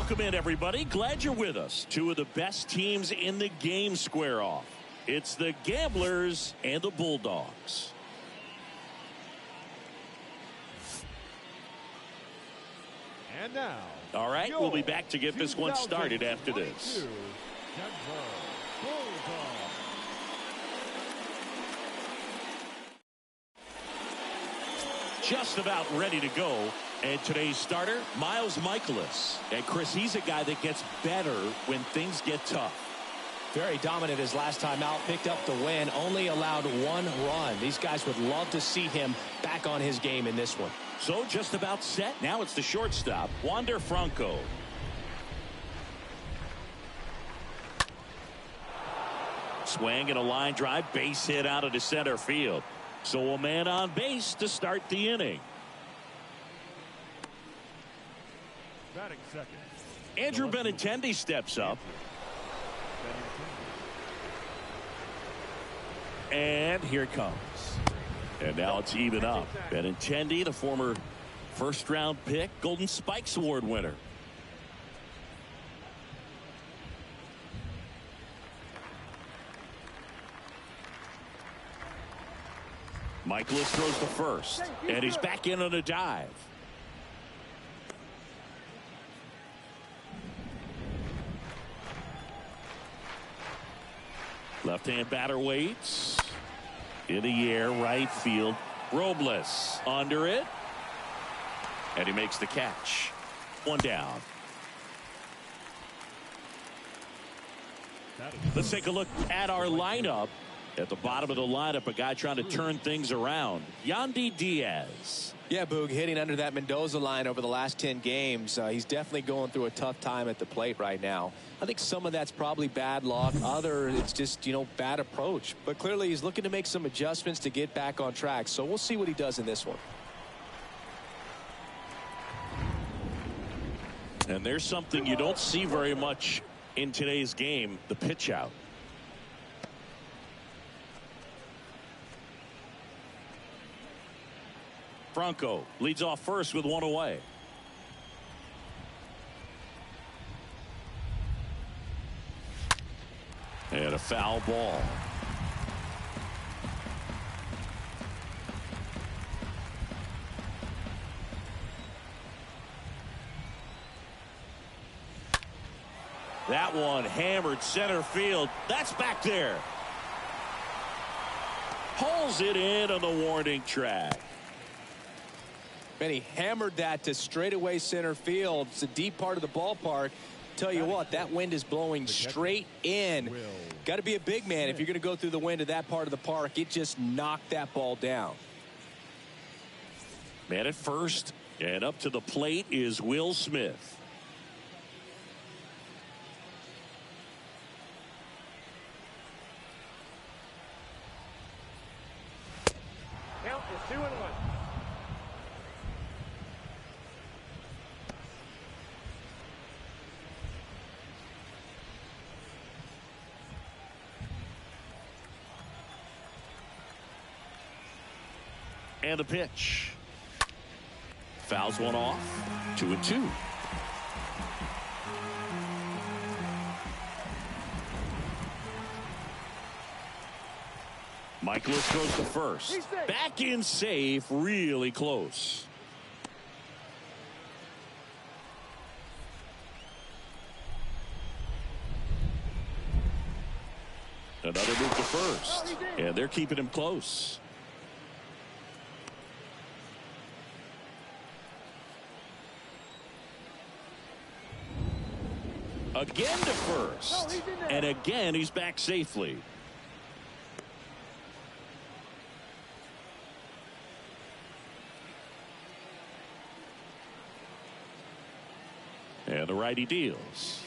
Welcome in, everybody. Glad you're with us. Two of the best teams in the game square off. It's the Gamblers and the Bulldogs. And now, all right, we'll be back to get this one started after this. Just about ready to go. And today's starter, Miles Michaelis. And Chris, he's a guy that gets better when things get tough. Very dominant his last time out, picked up the win, only allowed one run. These guys would love to see him back on his game in this one. So just about set. Now it's the shortstop, Wander Franco. Swing and a line drive, base hit out of the center field. So a man on base to start the inning. Batting second, Andrew Benintendi steps up. And here it comes. And now it's even up. Benintendi, the former first-round pick, Golden Spikes Award winner. Michaelis throws to first, and he's back in on a dive. Left-hand batter waits. In the air, right field. Robles under it. And he makes the catch. One down. Let's take a look at our lineup. At the bottom of the lineup, a guy trying to turn things around. Yandy Diaz. Yeah, Boog, hitting under that Mendoza line over the last 10 games. He's definitely going through a tough time at the plate right now. I think some of that's probably bad luck. Other, it's just, bad approach. But clearly he's looking to make some adjustments to get back on track. So we'll see what he does in this one. And there's something you don't see very much in today's game, the pitch out. Franco leads off first with one away. And a foul ball. That one hammered center field. That's back there. Pulls it in on the warning track. And he hammered that to straightaway center field. It's a deep part of the ballpark. Tell you what, that wind is blowing straight in. Got to be a big man if you're going to go through the wind of that part of the park. It just knocked that ball down. Man at first, and up to the plate is Will Smith. count is 2-1. And the pitch. Fouls one off. 2-2. Michaelis goes to first. Back in safe. Really close. Another move to first. And they're keeping him close. Again to first. And again he's back safely. And the righty deals.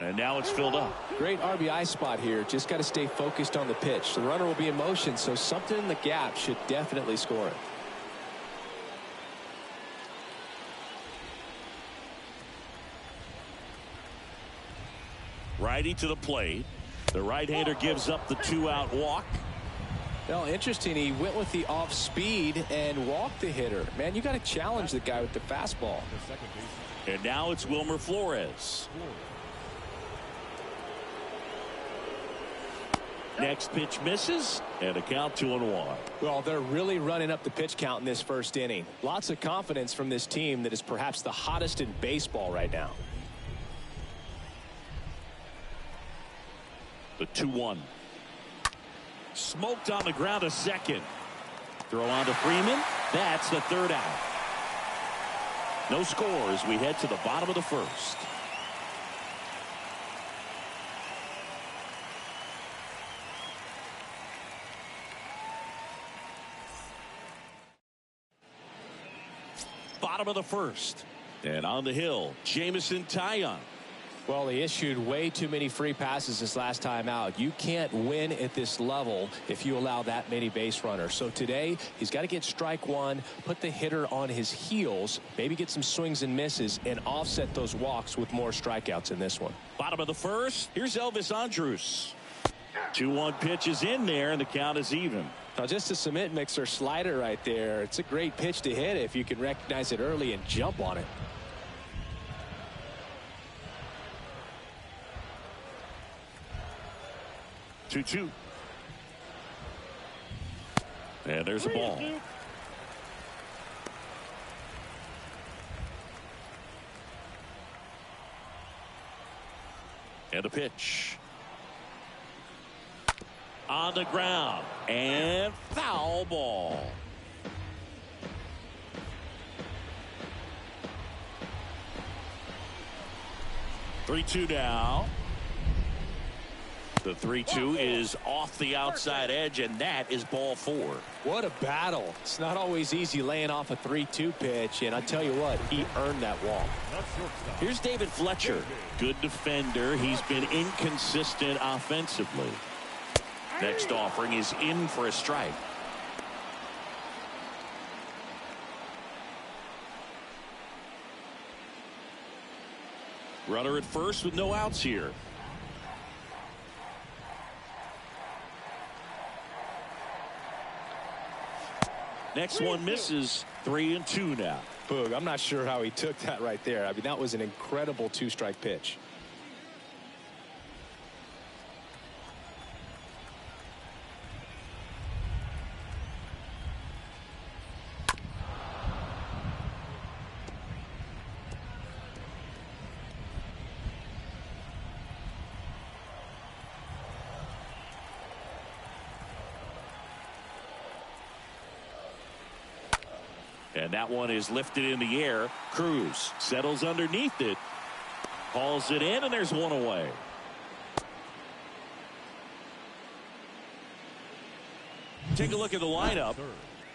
And now it's filled up. Great RBI spot here. Just got to stay focused on the pitch. The runner will be in motion, so something in the gap should definitely score it. Righty to the plate. The right-hander gives up the 2-out walk. Well, interesting. He went with the off speed and walked the hitter. Man, you got to challenge the guy with the fastball. And now it's Wilmer Flores. Next pitch misses, and a count 2-1. Well, they're really running up the pitch count in this first inning. Lots of confidence from this team that is perhaps the hottest in baseball right now. The 2-1. Smoked on the ground to second. Throw on to Freeman. That's the third out. No score as we head to the bottom of the first. Bottom of the first. And on the hill, Jamison Taillon. Well, he issued way too many free passes this last time out. You can't win at this level if you allow that many base runners. So today, he's got to get strike one, put the hitter on his heels, maybe get some swings and misses, and offset those walks with more strikeouts in this one. Bottom of the first, here's Elvis Andrus. 2-1 pitch is in there, and the count is even. Now, just a cement mixer slider right there. It's a great pitch to hit if you can recognize it early and jump on it. Two. And there's a ball. And a pitch. On the ground. And foul ball. Three-two now. The 3-2 is off the outside edge, and that is ball four. What a battle. It's not always easy laying off a 3-2 pitch, and I tell you what, he earned that walk. Here's David Fletcher. Good defender. He's been inconsistent offensively. Next offering is in for a strike. Runner at first with no outs here. Next one misses. 3-2 now. Boog, I'm not sure how he took that right there. I mean, that was an incredible two-strike pitch. And that one is lifted in the air. Cruz settles underneath it. Hauls it in, and there's one away. Take a look at the lineup.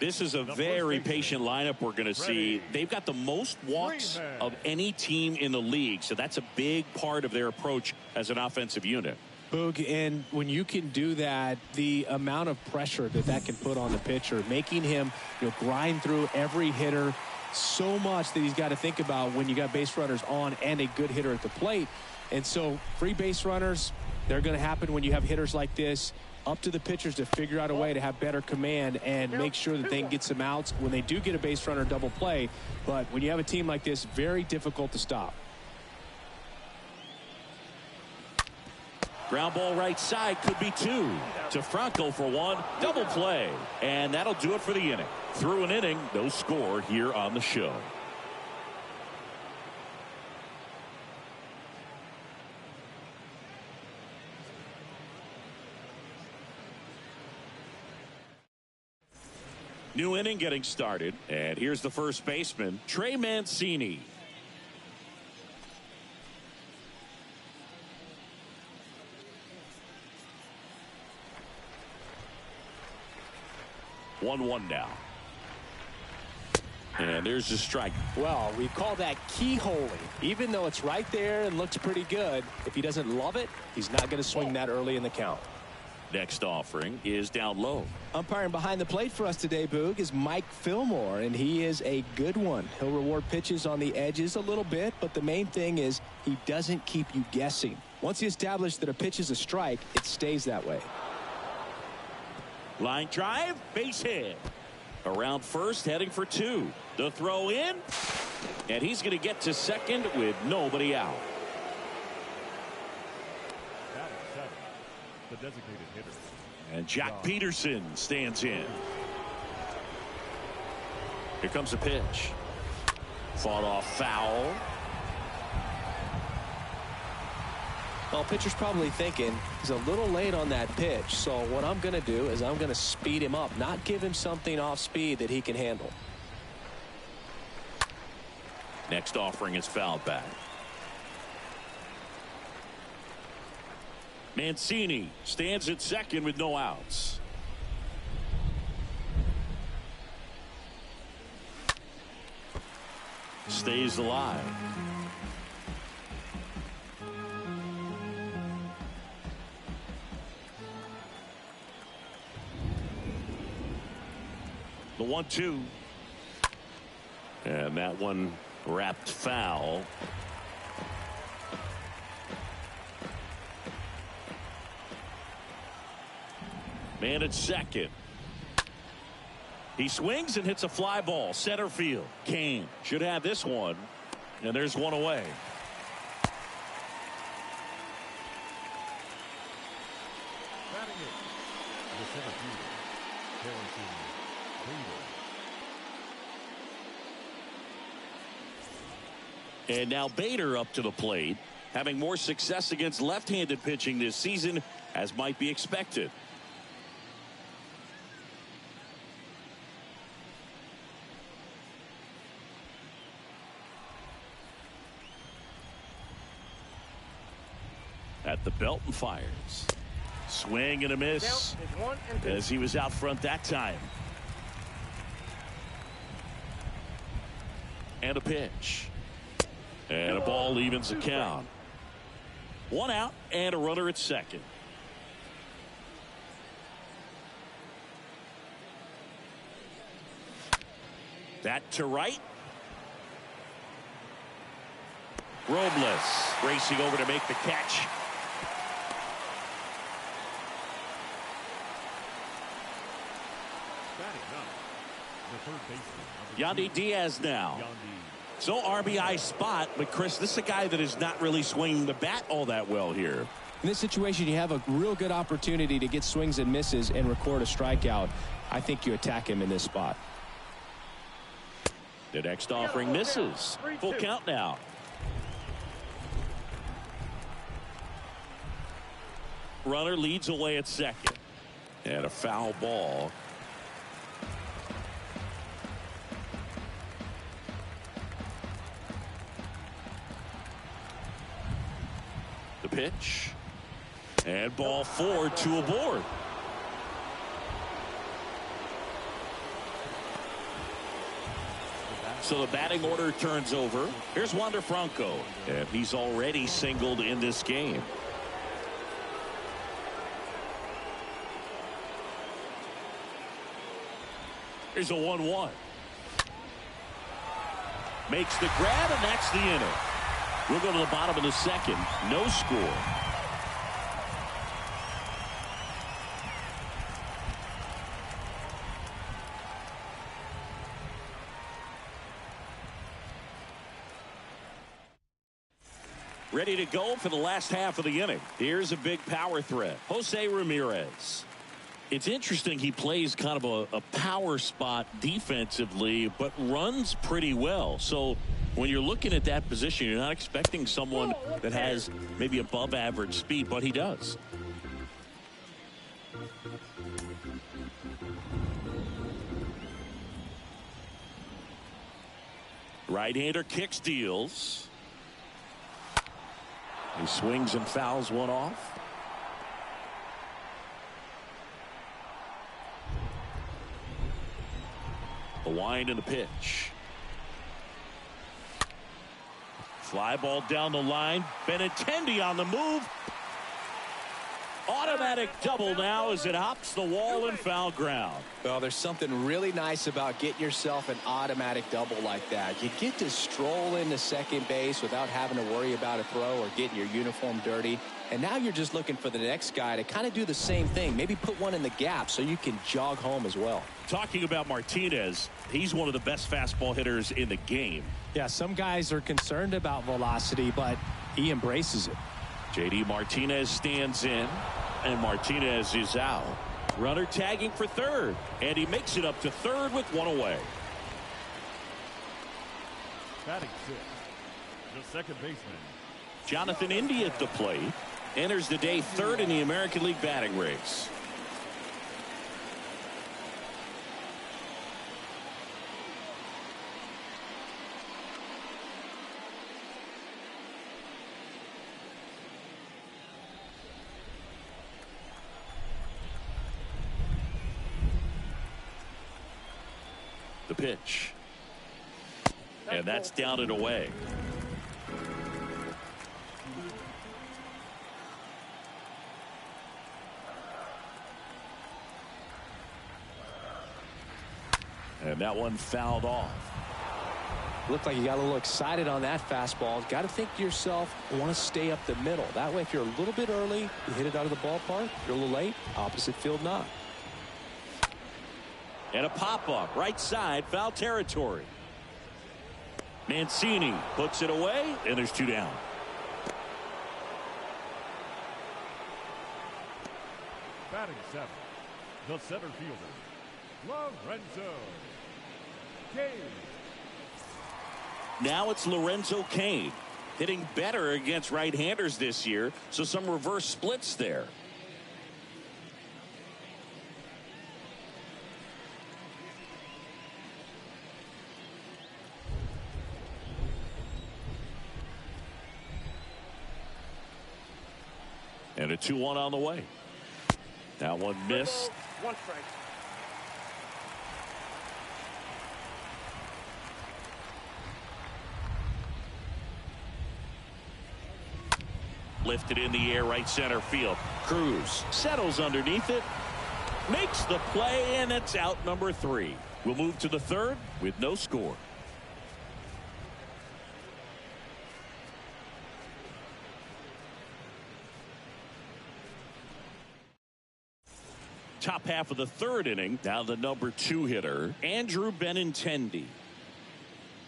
This is a very patient lineup we're going to see. They've got the most walks of any team in the league, so that's a big part of their approach as an offensive unit. Boog, and when you can do that, the amount of pressure that can put on the pitcher, making him grind through every hitter so much that he's got to think about when you got base runners on and a good hitter at the plate. And so free base runners, they're going to happen when you have hitters like this. Up to the pitchers to figure out a way to have better command and make sure that they can get some outs when they do get a base runner double play. But when you have a team like this, very difficult to stop. Ground ball right side, could be two. To Franco for one, double play. And that'll do it for the inning. Through an inning, no score here on the show. New inning getting started. And here's the first baseman, Trey Mancini. One now. And there's the strike. Well, we call that keyholing. Even though it's right there and looks pretty good, if he doesn't love it, he's not going to swing that early in the count. Next offering is down low. Umpiring behind the plate for us today, Boog, is Mike Fillmore, and he is a good one. He'll reward pitches on the edges a little bit, but the main thing is he doesn't keep you guessing. Once he establishes that a pitch is a strike, it stays that way. Line drive, base hit. Around first, heading for 2. The throw in, and he's going to get to second with nobody out. That is 7. The designated hitter. And Jack Peterson stands in. Here comes the pitch. Fought off foul. Well, pitcher's probably thinking he's a little late on that pitch. So what I'm going to do is I'm going to speed him up, not give him something off speed that he can handle. Next offering is fouled back. Mancini stands at second with no outs. Stays alive. The 1-2. And that one wrapped foul. Man at second. He swings and hits a fly ball. Center field. Kane should have this one. And there's one away. Batting it. The center fielder, Harrison Bader. And now Bader up to the plate, having more success against left-handed pitching this season, as might be expected. At the belt and fires. Swing and a miss as he was out front that time. And a pitch. And a ball evens the count. 1 out and a runner at second. That to right. Robles racing over to make the catch. Yandy Diaz now. So RBI spot, but Chris, this is a guy that is not really swinging the bat all that well here. In this situation, you have a real good opportunity to get swings and misses and record a strikeout. I think you attack him in this spot. The next offering misses. Full count now. Runner leads away at second. And a foul ball. The pitch. And ball 4, 2 aboard. So the batting order turns over. Here's Wander Franco. And he's already singled in this game. Here's a 1-1. Makes the grab, and that's the inning. We'll go to the bottom of the second. No score. Ready to go for the last half of the inning. Here's a big power threat. Jose Ramirez. It's interesting, he plays kind of a power spot defensively, but runs pretty well. So when you're looking at that position, you're not expecting someone that has maybe above average speed, but he does. Right-hander kicks, deals. He swings and fouls one off. The wind and the pitch. Fly ball down the line. Benintendi on the move. Automatic double now as it hops the wall and foul ground. Well, there's something really nice about getting yourself an automatic double like that. You get to stroll into second base without having to worry about a throw or getting your uniform dirty. And now you're just looking for the next guy to kind of do the same thing. Maybe put one in the gap so you can jog home as well. Talking about Martinez, he's one of the best fastball hitters in the game. Yeah, some guys are concerned about velocity, but he embraces it. JD Martinez stands in, and Martinez is out. Runner tagging for third, and he makes it up to third with one away. Batting sixth, the second baseman, Jonathan India at the plate. Enters the day third in the American League batting race. The pitch. And that's down and away. And that one fouled off. Looked like you got a little excited on that fastball. Got to think to yourself, I want to stay up the middle. That way, if you're a little bit early, you hit it out of the ballpark. If you're a little late, opposite field not. And a pop-up, right side, foul territory. Mancini puts it away, and there's two down. batting seventh, the center fielder, Lorenzo Cain. Now it's Lorenzo Cain, hitting better against right-handers this year, so some reverse splits there. And a 2-1 on the way. That one missed. One strike. Lifted in the air, right center field. Cruz settles underneath it, makes the play, and it's out number 3. We'll move to the third with no score. Top half of the third inning. Now the number 2 hitter, Andrew Benintendi.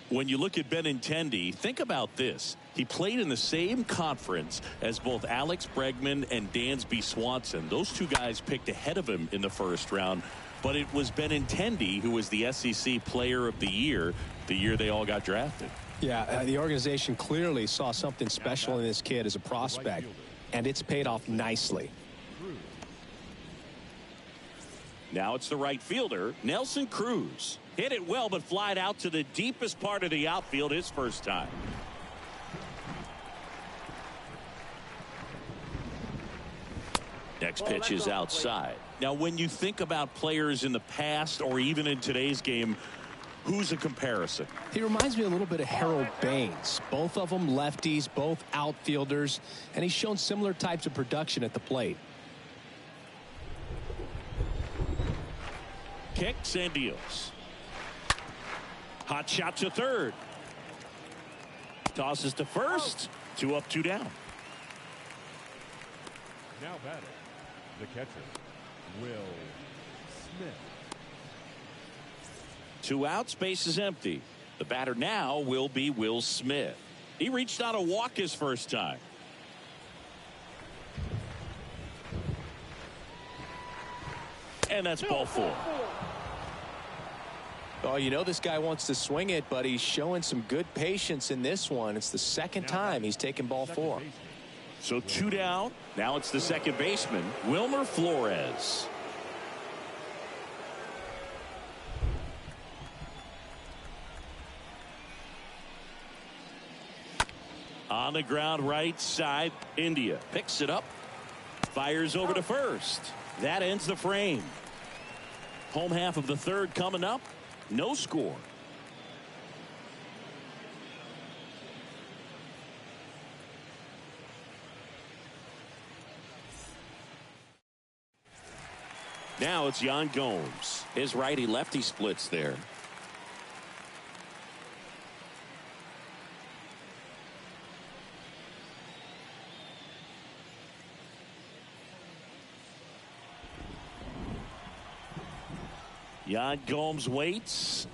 When you look at Benintendi, think about this. He played in the same conference as both Alex Bregman and Dansby Swanson. Those two guys picked ahead of him in the first round. But it was Benintendi who was the SEC Player of the Year the year they all got drafted. Yeah, the organization clearly saw something special in this kid as a prospect, and it's paid off nicely. Now it's the right fielder, Nelson Cruz. Hit it well, but flied out to the deepest part of the outfield his first time. Next pitch is outside. Now, when you think about players in the past or even in today's game, who's a comparison? He reminds me a little bit of Harold Baines. Both of them lefties, both outfielders, and he's shown similar types of production at the plate. Kicks and deals. Hot shot to third. Tosses to first. 2 up, 2 down. Now batting, the catcher, Will Smith. 2 outs, base is empty. The batter now will be Will Smith. He reached out a walk his first time. And that's ball 4. Oh, you know this guy wants to swing it, but he's showing some good patience in this one. It's the second time he's taken ball 4. So 2 down. Now it's the second baseman, Wilmer Flores. On the ground right side, India picks it up, fires over to first. That ends the frame. Home half of the third coming up. No score. Now it's Yan Gomes. His righty-lefty splits there. Yan Gomes waits.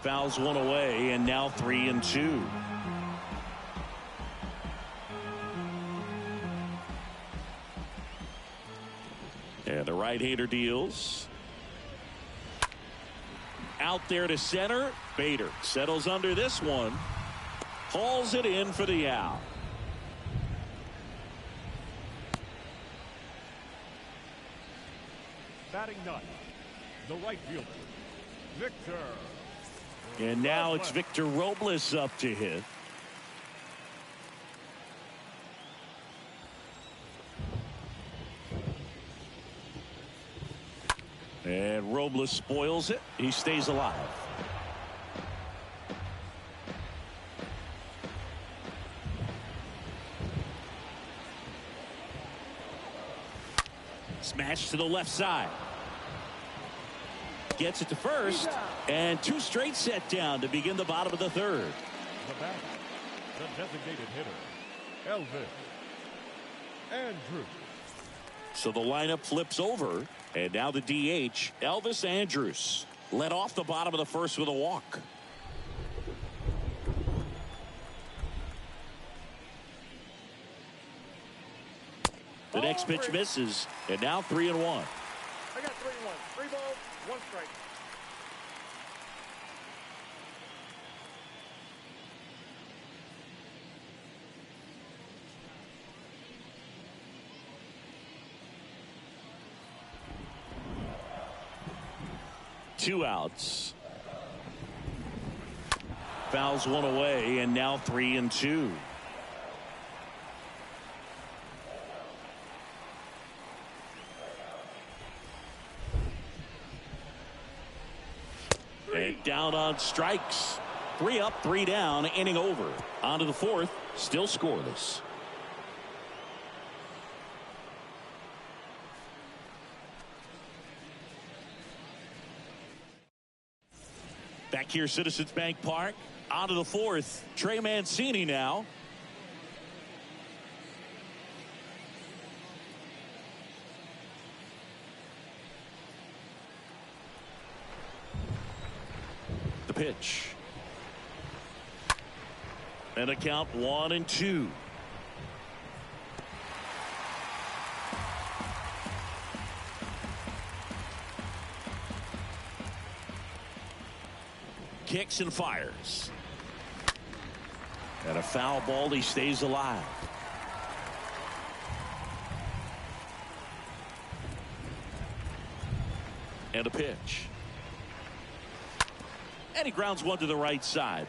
Fouls one away, and now 3-2. And the right-hander deals. Out there to center. Bader settles under this one. Hauls it in for the out. Batting ninth, the right fielder, Victor. And now it's Victor Robles up to hit. And Robles spoils it. He stays alive. Smash to the left side. Gets it to first. And two straight set down to begin the bottom of the third. The batter, the designated hitter, Elvis Andrews. So the lineup flips over. And now the DH, Elvis Andrews, led off the bottom of the first with a walk. The next pitch misses, and now 3-1. I got 3-1. 3 balls, 1 strike. Two outs. Fouls one away, and now 3-2. And down on strikes. 3 up, 3 down, inning over. On to the fourth, still scoreless. Back here, Citizens Bank Park. On to the fourth. Trey Mancini now. The pitch. And a count 1-2. Kicks and fires. And a foul ball. He stays alive. And a pitch. And he grounds one to the right side.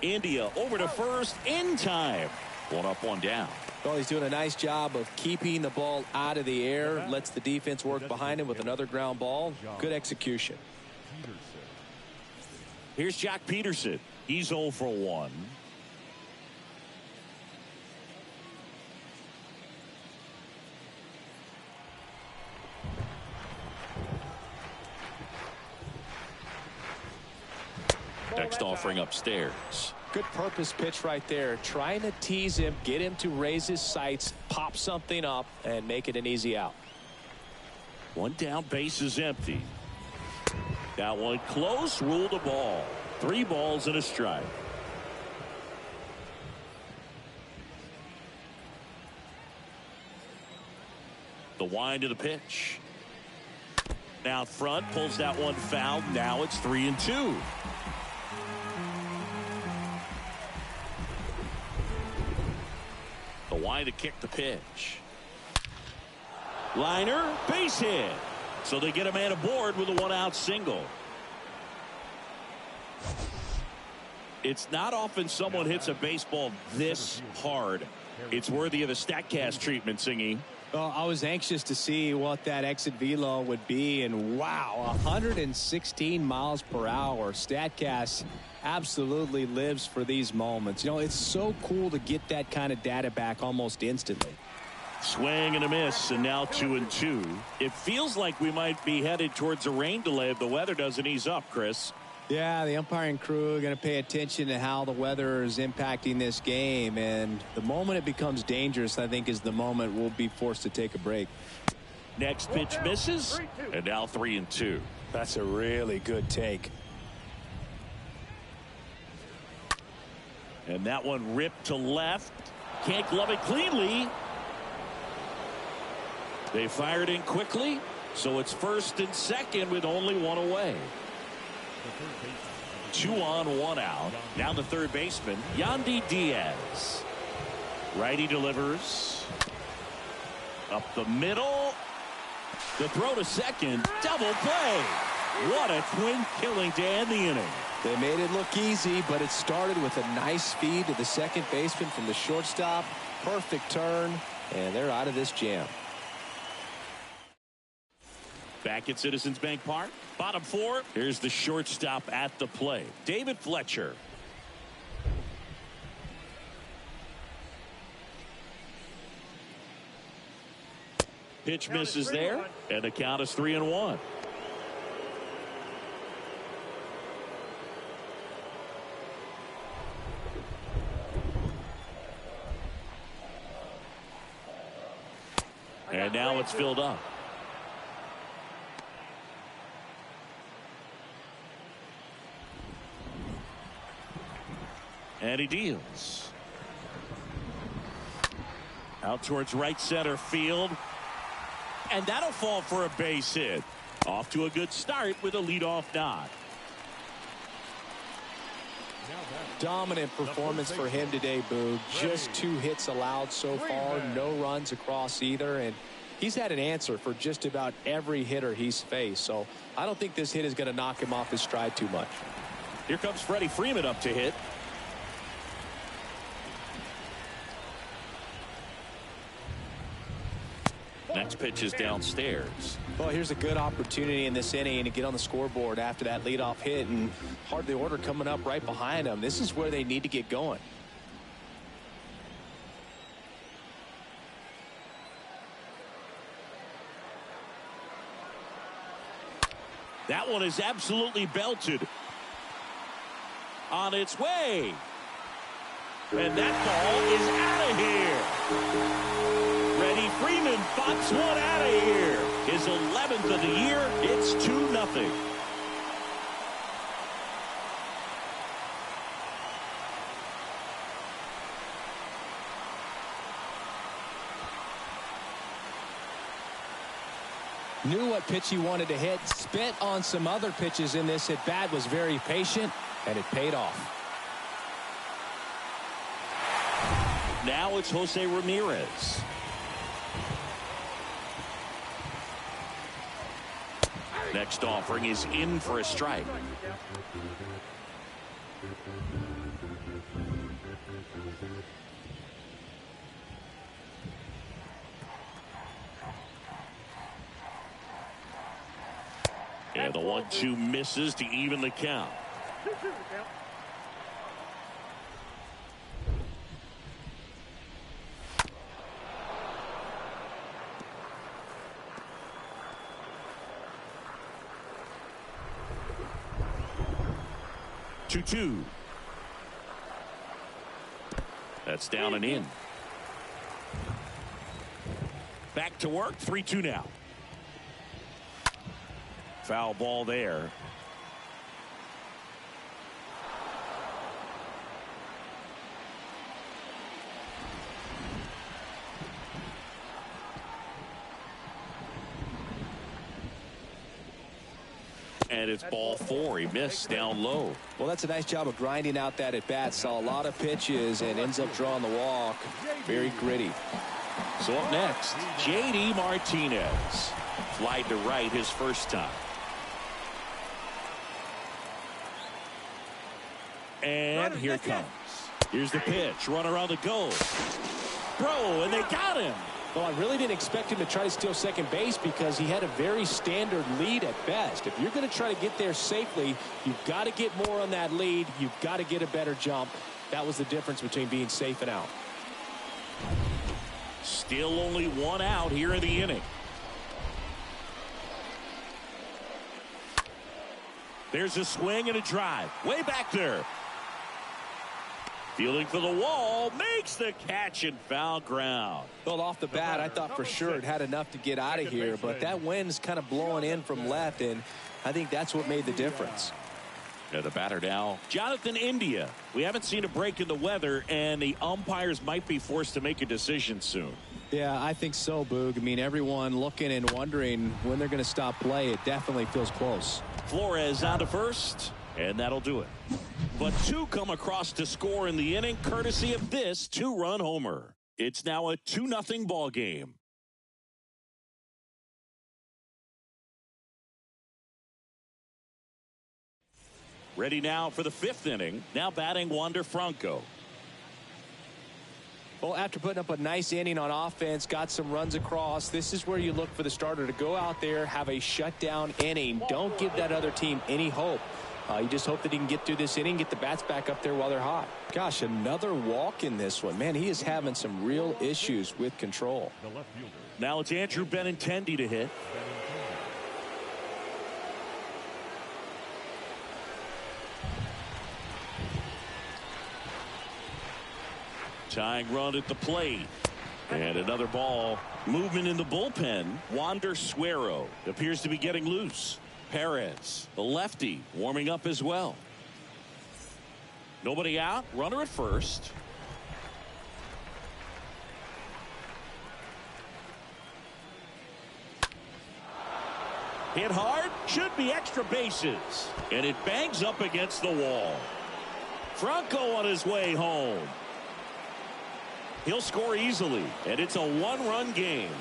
India over to first in time. 1 up, 1 down. Well, he's doing a nice job of keeping the ball out of the air. Lets the defense work behind him with another ground ball. Good execution. Here's Jock Peterson. He's 0 for 1. Next offering upstairs. Good purpose pitch right there. Trying to tease him, get him to raise his sights, pop something up, and make it an easy out. 1 down, base is empty. That one close, ruled a ball. 3 balls and a strike. The wind of the pitch. Now front, pulls that one foul. Now it's 3-2. The wind to kick the pitch. Liner, base hit. So they get a man aboard with a 1-out single. It's not often someone hits a baseball this hard. It's worthy of the StatCast treatment, Singy. Well, I was anxious to see what that exit velo would be, and wow, 116 miles per hour. StatCast absolutely lives for these moments. You know, it's so cool to get that kind of data back almost instantly. Swing and a miss, and now 2-2. It feels like we might be headed towards a rain delay if the weather doesn't ease up, Chris. Yeah, the umpiring crew are going to pay attention to how the weather is impacting this game, and the moment it becomes dangerous, I think, is the moment we'll be forced to take a break. Next pitch misses, and now 3-2. That's a really good take. And that one ripped to left. Can't glove it cleanly. They fired in quickly, so it's first and second with only one away. 2 on, 1 out. Now the third baseman, Yandy Diaz. Righty delivers. Up the middle. The throw to second. Double play. What a twin killing to end the inning. They made it look easy, but it started with a nice feed to the second baseman from the shortstop. Perfect turn, and they're out of this jam. Back at Citizens Bank Park, bottom 4. Here's the shortstop at the plate, David Fletcher. Pitch misses there, and the count is 3-1. And now it's filled up. And he deals. Out towards right center field. And that'll fall for a base hit. Off to a good start with a leadoff nod. Dominant performance for him today, Boog. Just 2 hits allowed so far. No runs across either. And he's had an answer for just about every hitter he's faced. So I don't think this hit is going to knock him off his stride too much. Here comes Freddie Freeman up to hit. Next pitch is downstairs. Well, here's a good opportunity in this inning to get on the scoreboard after that leadoff hit, and hardly order coming up right behind them. This is where they need to get going. That one is absolutely belted. On its way. And that ball is out of here. Freddie Freeman pops one out of here. His 11th of the year. It's 2-0. Knew what pitch he wanted to hit. Spent on some other pitches in this at bat. Was very patient, and it paid off. Now it's Jose Ramirez. Next offering is in for a strike. And the 1-2 misses to even the count. 2-2. That's down and in. Back to work. 3-2 now. Foul ball there. And it's ball 4. He missed down low. Well, that's a nice job of grinding out that at bat. Saw a lot of pitches and ends up drawing the walk. Very gritty. So up next, J.D. Martinez. Flied to right his first time. And here it comes. Here's the pitch. Runner on the go. Throw, and they got him. Well, I really didn't expect him to try to steal second base because he had a very standard lead at best. If you're going to try to get there safely, you've got to get more on that lead. You've got to get a better jump. That was the difference between being safe and out. Still only one out here in the inning. There's a swing and a drive. Way back there. Fielding for the wall. Makes the catch and foul ground. Well, off the bat, I thought for sure it had enough to get out of here, but that wind's kind of blowing in from left, and I think that's what made the difference. Yeah, the batter now, Jonathan India. We haven't seen a break in the weather, and the umpires might be forced to make a decision soon. Yeah, I think so, Boog. I mean, everyone looking and wondering when they're going to stop play. It definitely feels close. Flores on to first, and that'll do it. But two come across to score in the inning, courtesy of this two-run homer. It's now a 2-0 ball game. Ready now for the fifth inning. Now batting Wander Franco. Well, after putting up a nice inning on offense, got some runs across, this is where you look for the starter to go out there, have a shutdown inning. Don't give that other team any hope. You just hope that he can get through this inning, get the bats back up there while they're hot. Gosh, another walk in this one. Man, he is having some real issues with control. Now it's Andrew Benintendi to hit. Tying run at the plate. And another ball. Movement in the bullpen. Wander Suero appears to be getting loose. Perez, the lefty, warming up as well. Nobody out. Runner at first. Hit hard. Should be extra bases. And it bangs up against the wall. Franco on his way home. He'll score easily, and it's a one-run game.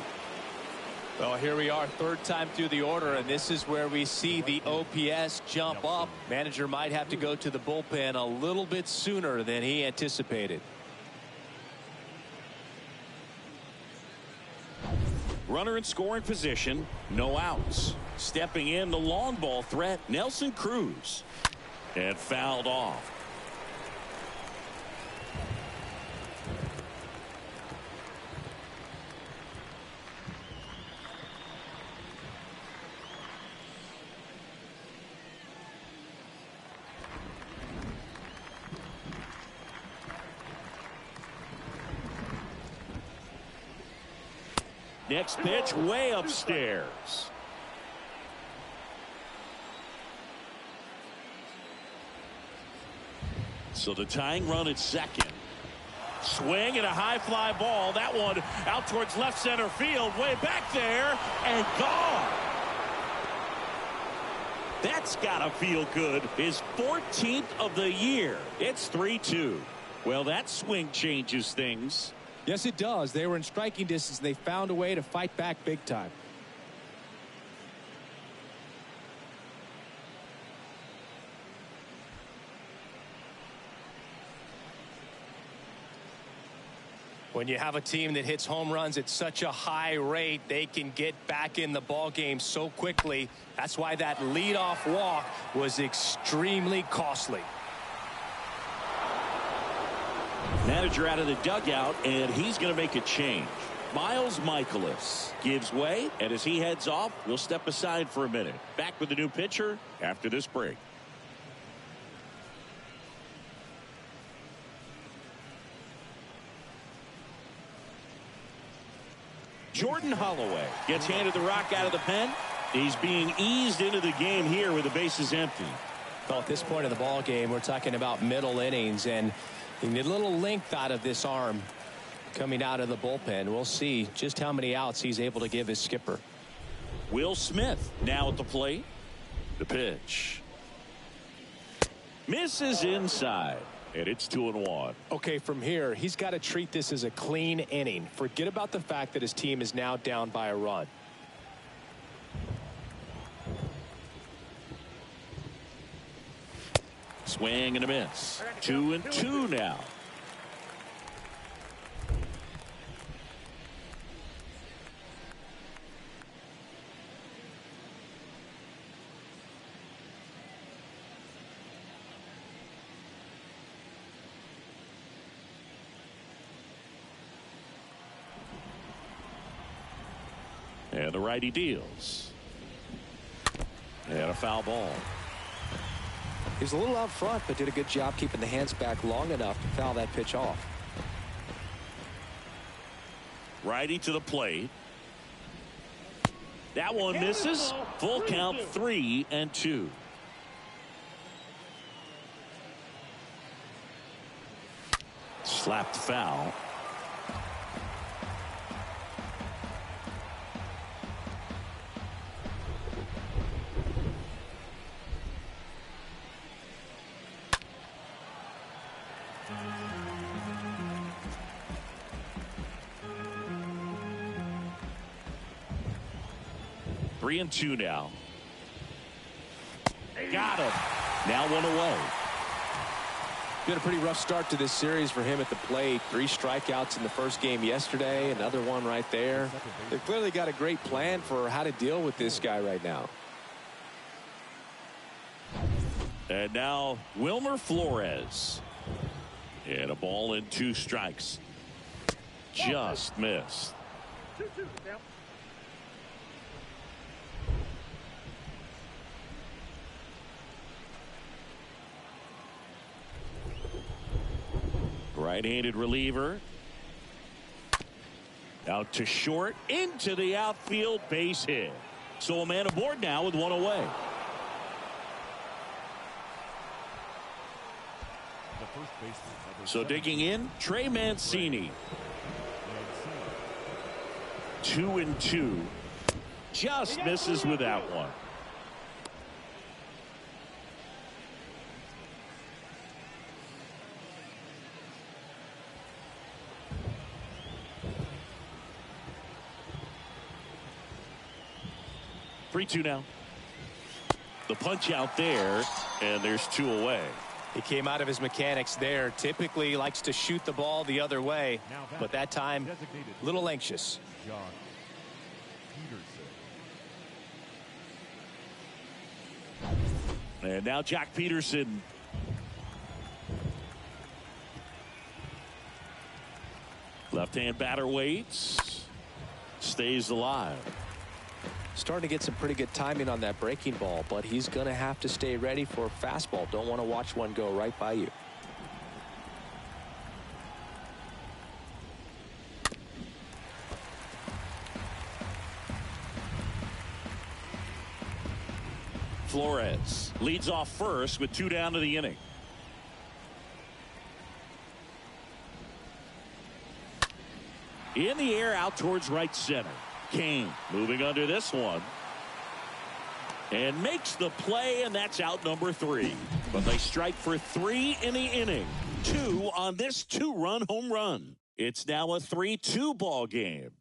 Well, here we are, third time through the order, and this is where we see the OPS jump up. Manager might have to go to the bullpen a little bit sooner than he anticipated. Runner in scoring position, no outs. Stepping in, the long ball threat, Nelson Cruz. And fouled off. Next pitch way upstairs. So the tying run at second. Swing and a high fly ball. That one out towards left center field. Way back there and gone. That's gotta feel good. His 14th of the year. It's 3-2. Well, that swing changes things. Yes, it does. They were in striking distance. They found a way to fight back big time. When you have a team that hits home runs at such a high rate, they can get back in the ball game so quickly. That's why that leadoff walk was extremely costly. Manager out of the dugout, and he's going to make a change. Miles Michaelis gives way, and as he heads off, we'll step aside for a minute. Back with the new pitcher after this break. Jordan Holloway gets handed the rock out of the pen. He's being eased into the game here with the bases empty. Well, at this point of the ball game, we're talking about middle innings, and you need a little length out of this arm coming out of the bullpen. We'll see just how many outs he's able to give his skipper. Will Smith now at the plate. The pitch. Misses inside. And it's 2-1. Okay, from here, he's got to treat this as a clean inning. Forget about the fact that his team is now down by a run. Swing and a miss. 2-2 now. And the righty deals. And a foul ball. He was a little out front, but did a good job keeping the hands back long enough to foul that pitch off. Righty to the plate. That one misses. Full count, 3-2. Slapped foul. Three and two now. Got him. Now one away. Been a pretty rough start to this series for him at the plate. 3 strikeouts in the first game yesterday. Another one right there. They've clearly got a great plan for how to deal with this guy right now. And now Wilmer Flores. And a ball and 2 strikes. Just missed. 2-2 now. Right-handed reliever. Out to short, into the outfield, base hit. So a man aboard now with one away. So digging in, Trey Mancini. 2-2. Just misses with that one. Three-two now. The punch out there, and there's 2 away. He came out of his mechanics there. Typically likes to shoot the ball the other way, but that time a little anxious. And now Jack Peterson. Left-hand batter waits. Stays alive. Starting to get some pretty good timing on that breaking ball, but he's going to have to stay ready for a fastball. Don't want to watch one go right by you. Flores leads off first with 2 down to the inning. In the air out towards right center. Kane moving under this one. And makes the play, and that's out number 3. But they strike for 3 in the inning. 2 on this 2-run home run. It's now a 3-2 ball game.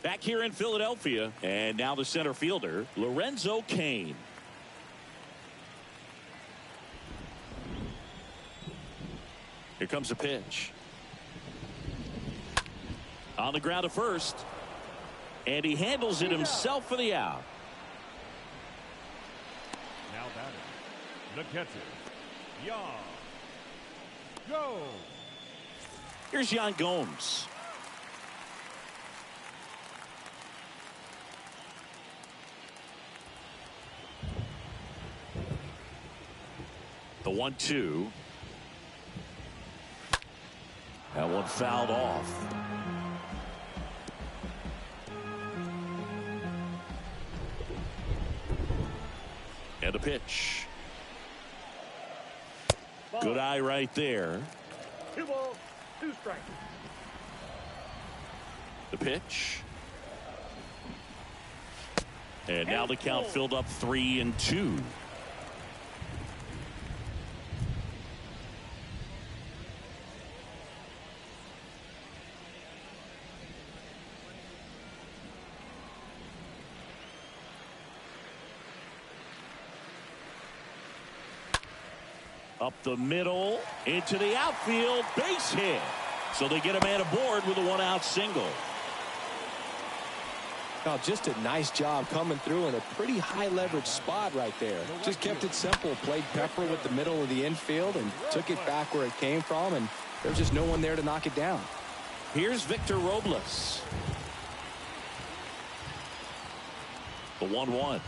Back here in Philadelphia, and now the center fielder, Lorenzo Cain. Here comes a pitch. On the ground to first. And he handles it himself for the out. Now batting. The catcher. Yan. Go. Here's Yan Gomes. The 1-2. That one fouled off. And a pitch. Good eye right there. 2 balls, 2 strikes. The pitch. And now the count filled up 3-2. Up the middle, into the outfield, base hit. So they get a man aboard with a 1-out single. Now, just a nice job coming through in a pretty high leverage spot right there. Just kept it simple, played pepper with the middle of the infield and took it back where it came from, and there's just no one there to knock it down. Here's Victor Robles. The 1-1.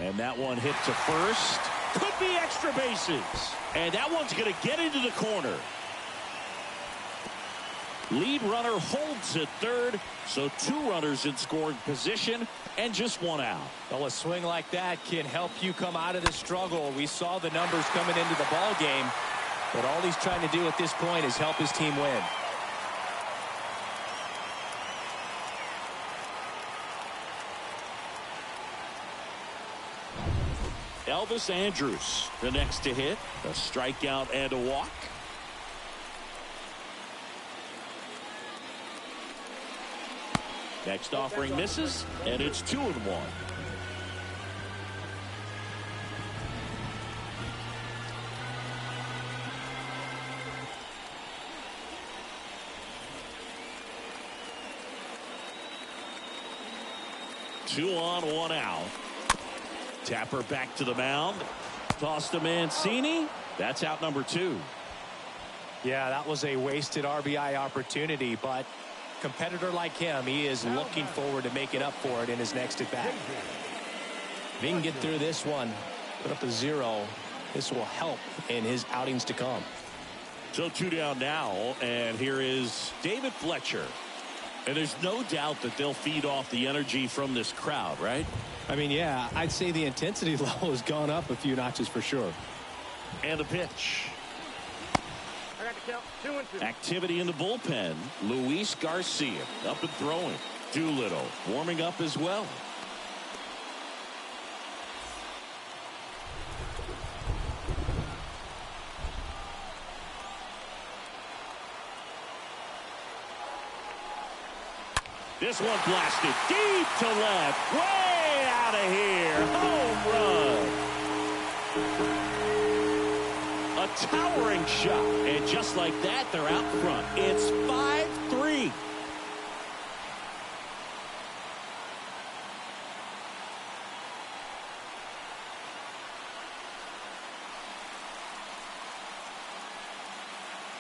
And that one hit to first. Could be extra bases. And that one's going to get into the corner. Lead runner holds at third, so 2 runners in scoring position and just 1 out. Well, a swing like that can help you come out of the struggle. We saw the numbers coming into the ball game, but all he's trying to do at this point is help his team win. Elvis Andrus, the next to hit, a strikeout and a walk. Next offering misses, and it's 2-1. Two on, 1 out. Tapper back to the mound. Toss to Mancini. That's out number 2. Yeah, that was a wasted RBI opportunity, but competitor like him, he is looking forward to making up for it in his next at bat. If he can get through this one, put up a 0, this will help in his outings to come. So 2 down now, and here is David Fletcher. And there's no doubt that they'll feed off the energy from this crowd, right? I mean, yeah, I'd say the intensity level has gone up a few notches for sure. And a pitch. I got the count. 2-2. Activity in the bullpen. Luis Garcia up and throwing. Doolittle warming up as well. This one blasted deep to left. Way out of here. Home run. A towering shot. And just like that, they're out front. It's 5-3.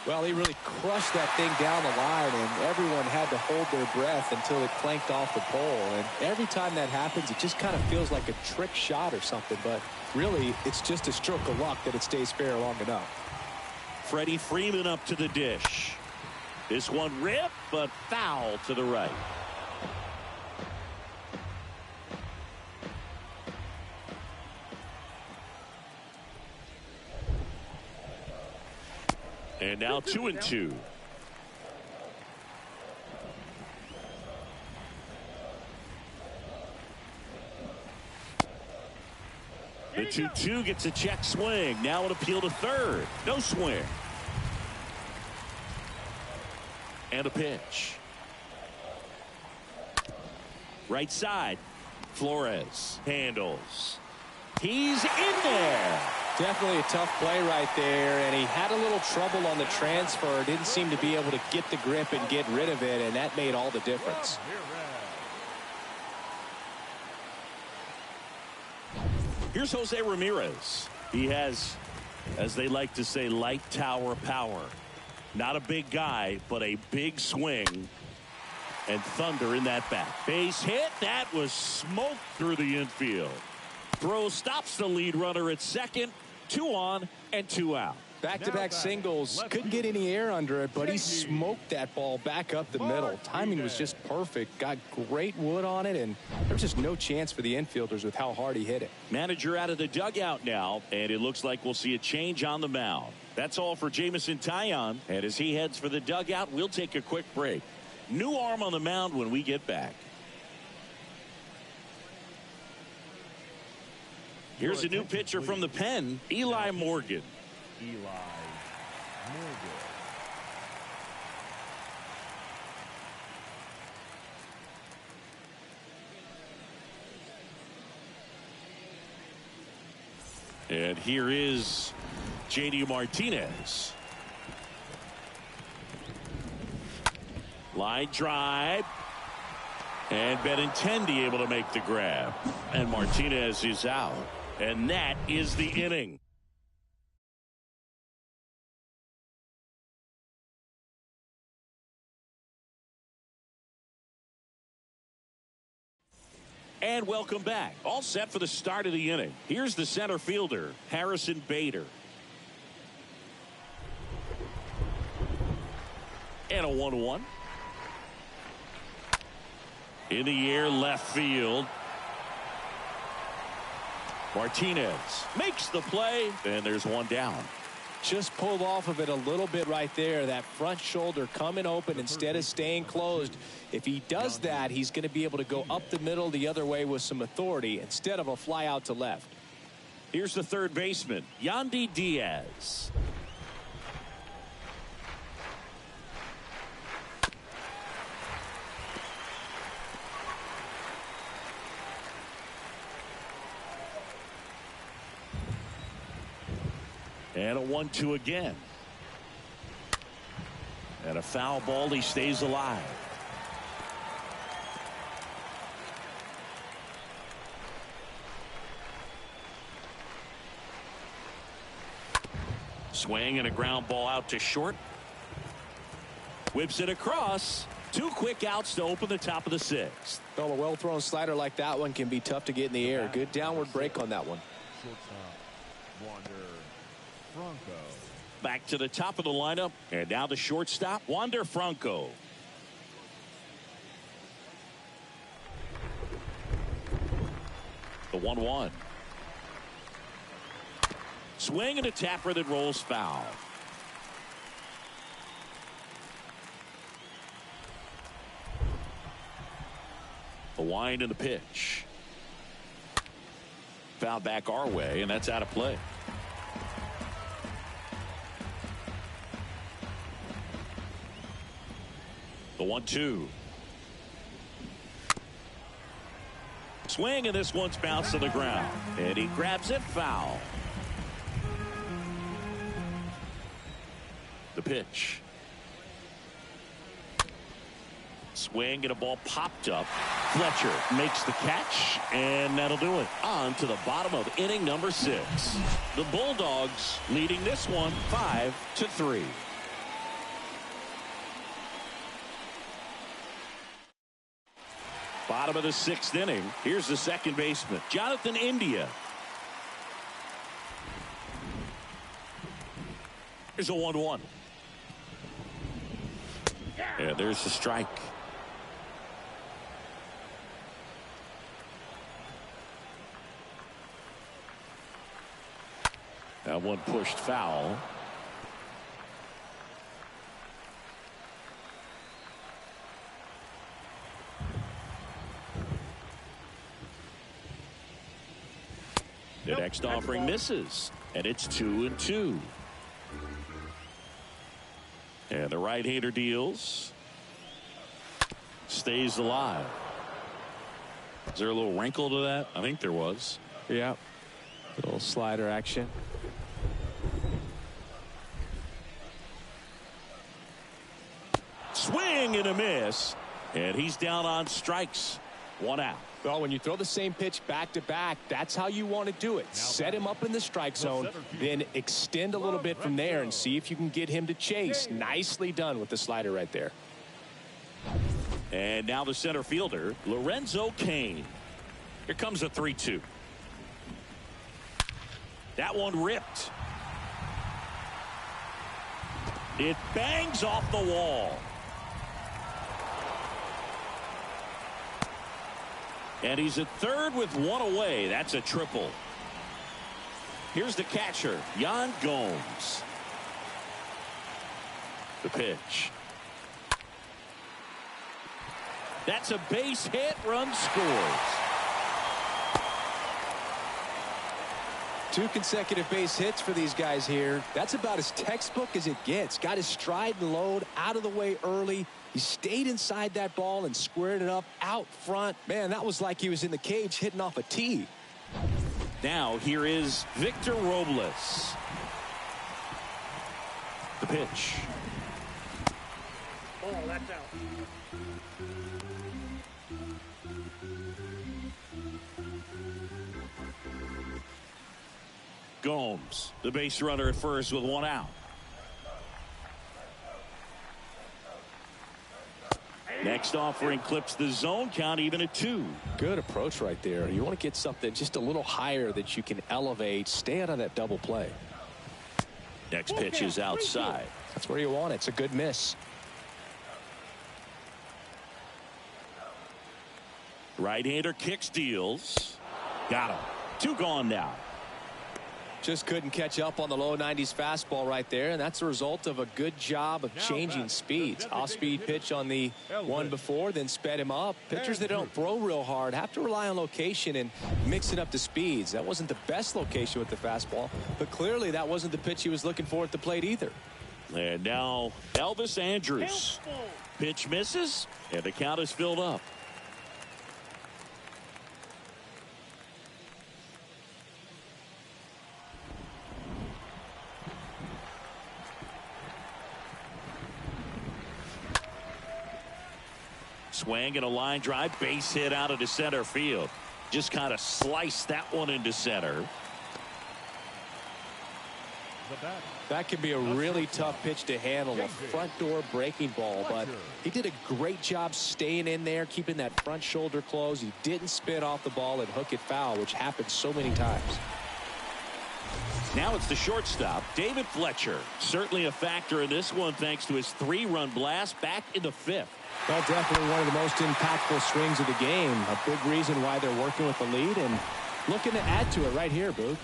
Well, he really crushed that thing down the line, and everyone had to hold their breath until it clanked off the pole. And every time that happens, it just kind of feels like a trick shot or something. But really, it's just a stroke of luck that it stays fair long enough. Freddie Freeman up to the dish. This one ripped, but foul to the right. And now 2-2. The 2-2 gets a check swing. Now an appeal to third. No swing. And a pitch. Right side. Flores handles. He's in there. Definitely a tough play right there, and he had a little trouble on the transfer. Didn't seem to be able to get the grip and get rid of it, and that made all the difference. Here's Jose Ramirez. He has, as they like to say, light tower power. Not a big guy, but a big swing. And thunder in that bat. Base hit. That was smoke through the infield. Throw stops the lead runner at second. 2 on and 2 out. Back-to-back singles. Couldn't get any air under it, but he smoked that ball back up the middle. Timing was just perfect. Got great wood on it, and there's just no chance for the infielders with how hard he hit it. Manager out of the dugout now, and it looks like we'll see a change on the mound. That's all for Jamison Taillon, and as he heads for the dugout, we'll take a quick break. New arm on the mound when we get back. Here's a new pitcher from the pen, Eli Morgan. Eli Morgan. And here is J.D. Martinez. Line drive. And Benintendi able to make the grab. And Martinez is out. And that is the inning. And welcome back. All set for the start of the inning. Here's the center fielder, Harrison Bader. And a 1-1. In the air, left field. Martinez makes the play, and there's one down. Just pulled off of it a little bit right there. That front shoulder coming open instead of staying closed. If he does that, he's going to be able to go up the middle the other way with some authority instead of a fly out to left. Here's the third baseman, Yandy Diaz. And a 1-2 again. And a foul ball. He stays alive. Swing and a ground ball out to short. Whips it across. 2 quick outs to open the top of the 6th. Well, a well-thrown slider like that one can be tough to get in the air. Good downward break on that one. Shortstop, Wander Franco. Back to the top of the lineup. And now the shortstop, Wander Franco. The 1-1. Swing and a tapper that rolls foul. The wind and the pitch. Foul back our way, and that's out of play. The 1-2. Swing, and this one's bounced to the ground. And he grabs it, foul. The pitch. Swing, and a ball popped up. Fletcher makes the catch, and that'll do it. On to the bottom of inning number 6. The Bulldogs leading this one 5-3. Bottom of the 6th inning. Here's the second baseman, Jonathan India. Here's a 1-1. And there's the strike. That one pushed foul. The next offering misses, and it's 2-2. And the right-hander deals. Stays alive. Is there a little wrinkle to that? I think there was. Yeah. Little slider action. Swing and a miss. And he's down on strikes. 1 out. Well, when you throw the same pitch back to back, that's how you want to do it. Set him up in the strike zone, then extend a little bit from there and see if you can get him to chase. Nicely done with the slider right there. And now the center fielder, Lorenzo Cain. Here comes a 3-2. That one ripped. It bangs off the wall. And he's at third with 1 away. That's a triple. Here's the catcher, Yan Gomes. The pitch. That's a base hit. Run scores. 2 consecutive base hits for these guys here. That's about as textbook as it gets. Got his stride and load out of the way early. He stayed inside that ball and squared it up out front. Man, that was like he was in the cage hitting off a tee. Now here is Victor Robles. The pitch. Ball, that's out. Gomes, the base runner at first with one out. Next offering clips the zone count even at 2. Good approach right there. You want to get something just a little higher that you can elevate. Stay out of that double play. Next pitch is outside. That's where you want it. It's a good miss. Right-hander kicks, deals. Got him. 2 gone now. Just couldn't catch up on the low 90s fastball right there, and that's a result of a good job of changing speeds. Off-speed pitch on the one before, then sped him up. Pitchers that don't throw real hard have to rely on location and mix it up to speeds. That wasn't the best location with the fastball, but clearly that wasn't the pitch he was looking for at the plate either. And now Elvis Andrus. Pitch misses, and the count is filled up. Swing and a line drive, base hit out into center field. Just kind of sliced that one into center. That can be a really tough pitch to handle, a front door breaking ball, but he did a great job staying in there, keeping that front shoulder closed. He didn't spin off the ball and hook it foul, which happens so many times. Now it's the shortstop, David Fletcher. Certainly a factor in this one thanks to his 3-run blast back in the 5th. Well, definitely one of the most impactful swings of the game. A big reason why they're working with the lead and looking to add to it right here, Boog.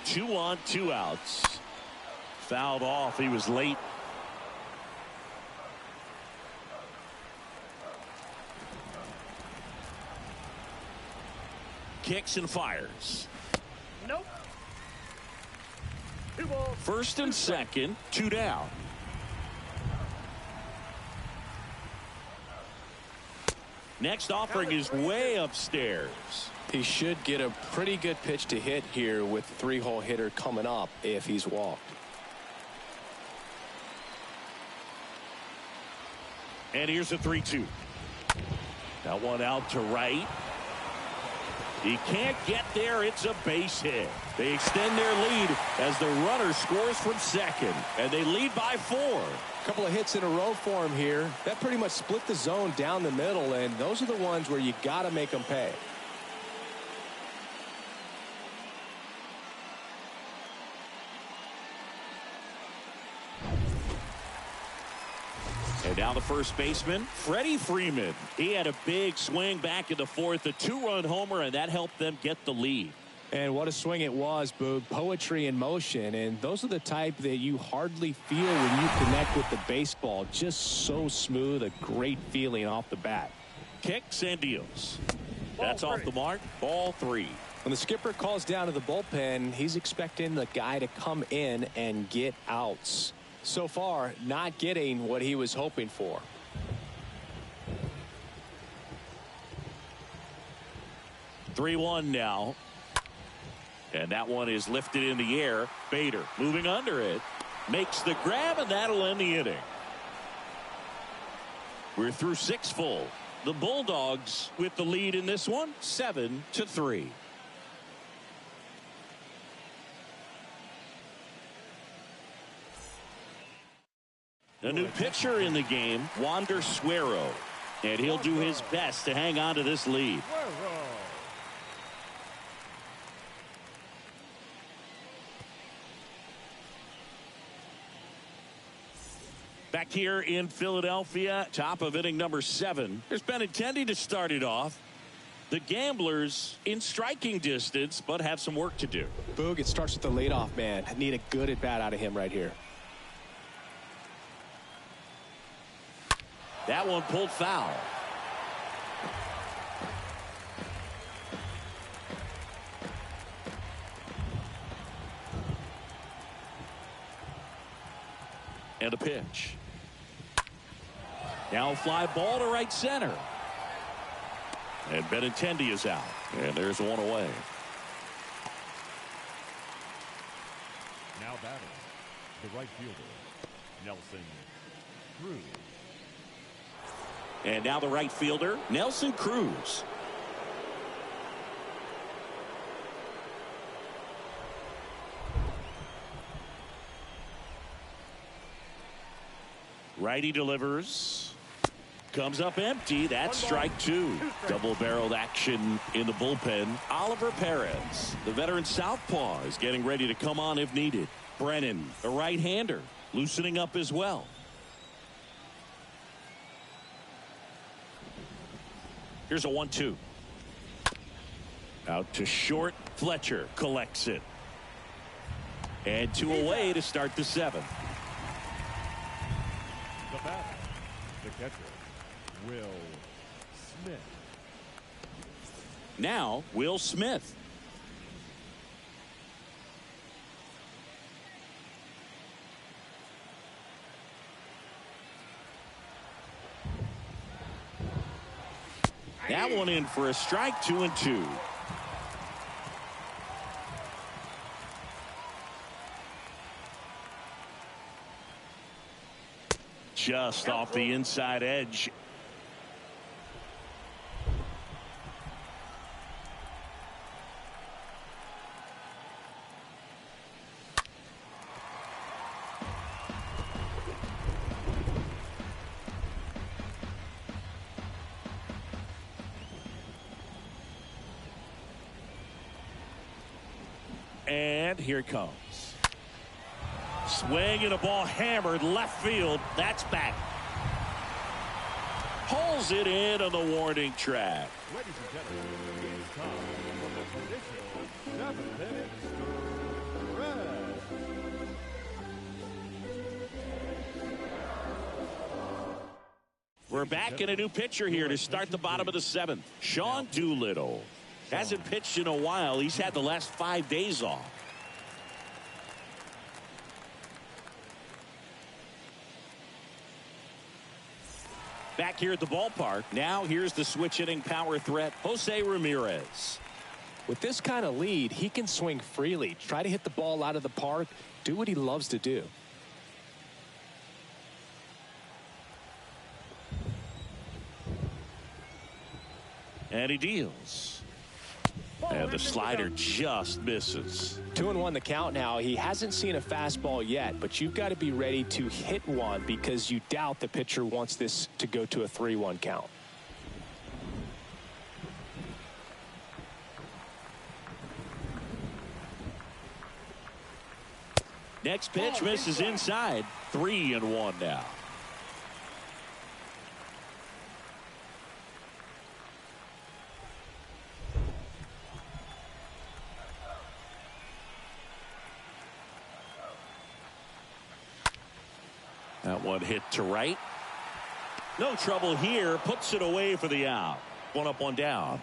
Two on, 2 outs. Fouled off. He was late. Kicks and fires. Nope. 2 balls. First and second, 2 down. Next offering is way upstairs. He should get a pretty good pitch to hit here with 3-hole hitter coming up if he's walked. And here's a 3-2. That one out to right. He can't get there. It's a base hit. They extend their lead as the runner scores from second, and they lead by 4. A couple of hits in a row for him here. That pretty much split the zone down the middle, and those are the ones where you got to make them pay. And now the first baseman, Freddie Freeman. He had a big swing back in the 4th, a 2-run homer, and that helped them get the lead. And what a swing it was, Boog. Poetry in motion, and those are the type that you hardly feel when you connect with the baseball. Just so smooth, a great feeling off the bat. Kicks and deals. That's off the mark. Ball 3. When the skipper calls down to the bullpen, he's expecting the guy to come in and get outs. So far, not getting what he was hoping for. (3-1) now. And that one is lifted in the air. Bader moving under it. Makes the grab, and that'll end the inning. We're through 6 full. The Bulldogs with the lead in this one, 7-3. A new pitcher in the game, Wander Suero. And he'll do his best to hang on to this lead. Back here in Philadelphia, top of inning number 7. There's Benintendi to start it off. The Gamblers in striking distance, but have some work to do. Boog, it starts with the leadoff man. Need a good at bat out of him right here. That one pulled foul. And a pitch. Now a fly ball to right center. And Benintendi is out. And there's one away. Now batter, the right fielder, Nelson Cruz. And now the right fielder, Nelson Cruz. Righty delivers. Comes up empty. That's strike two. Double-barreled action in the bullpen. Oliver Perez, the veteran southpaw, is getting ready to come on if needed. Brennan, the right-hander, loosening up as well. Here's a 1-2. Out to short. Fletcher collects it. And two away to start the seventh. The batter, the catcher, Will Smith. Now, Will Smith. That one in for a strike, 2-2. Just off the inside edge. And here it comes. Swing and a ball hammered left field. That's back. Pulls it in on the warning track. Ladies and gentlemen, it's time for the traditional 7-inning stretch. We're back in a new pitcher here to start the bottom of the seventh. Sean Doolittle. Hasn't pitched in a while. He's had the last 5 days off. Back here at the ballpark. Now here's the switch hitting power threat, Jose Ramirez. With this kind of lead, he can swing freely, try to hit the ball out of the park, do what he loves to do. And he deals. And the slider just misses. 2-1 the count now. He hasn't seen a fastball yet, but you've got to be ready to hit one because you doubt the pitcher wants this to go to a 3-1 count. Next pitch misses inside. 3-1 now. That one hit to right. No trouble here. Puts it away for the out. One up, one down.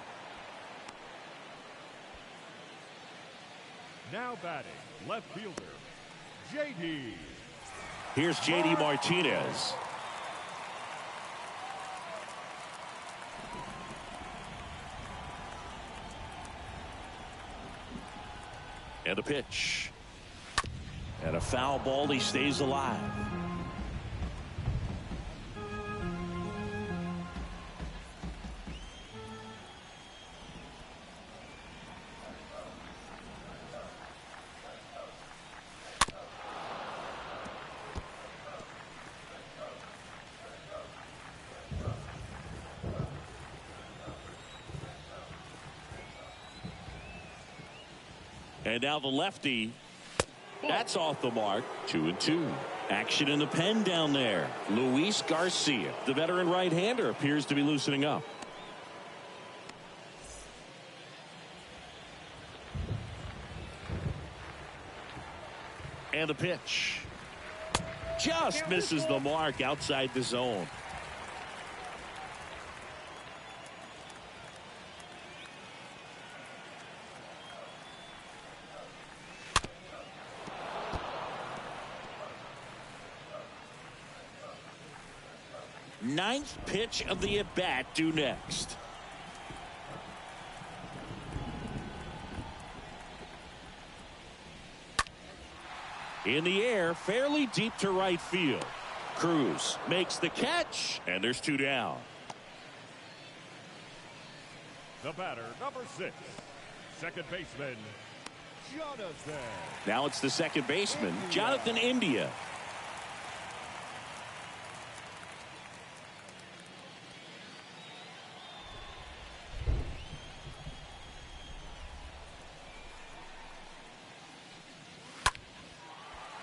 Now batting, left fielder, J.D. Here's J.D. Martinez. And a pitch. And a foul ball. He stays alive. And now the lefty. That's off the mark. 2-2. Action in the pen down there. Luis Garcia, the veteran right-hander, appears to be loosening up. And the pitch. Just misses the mark outside the zone. Ninth pitch of the at-bat due next. In the air, fairly deep to right field. Cruz makes the catch, and there's 2 down. The batter, number 6, second baseman, Jonathan. Now it's the second baseman, Jonathan India.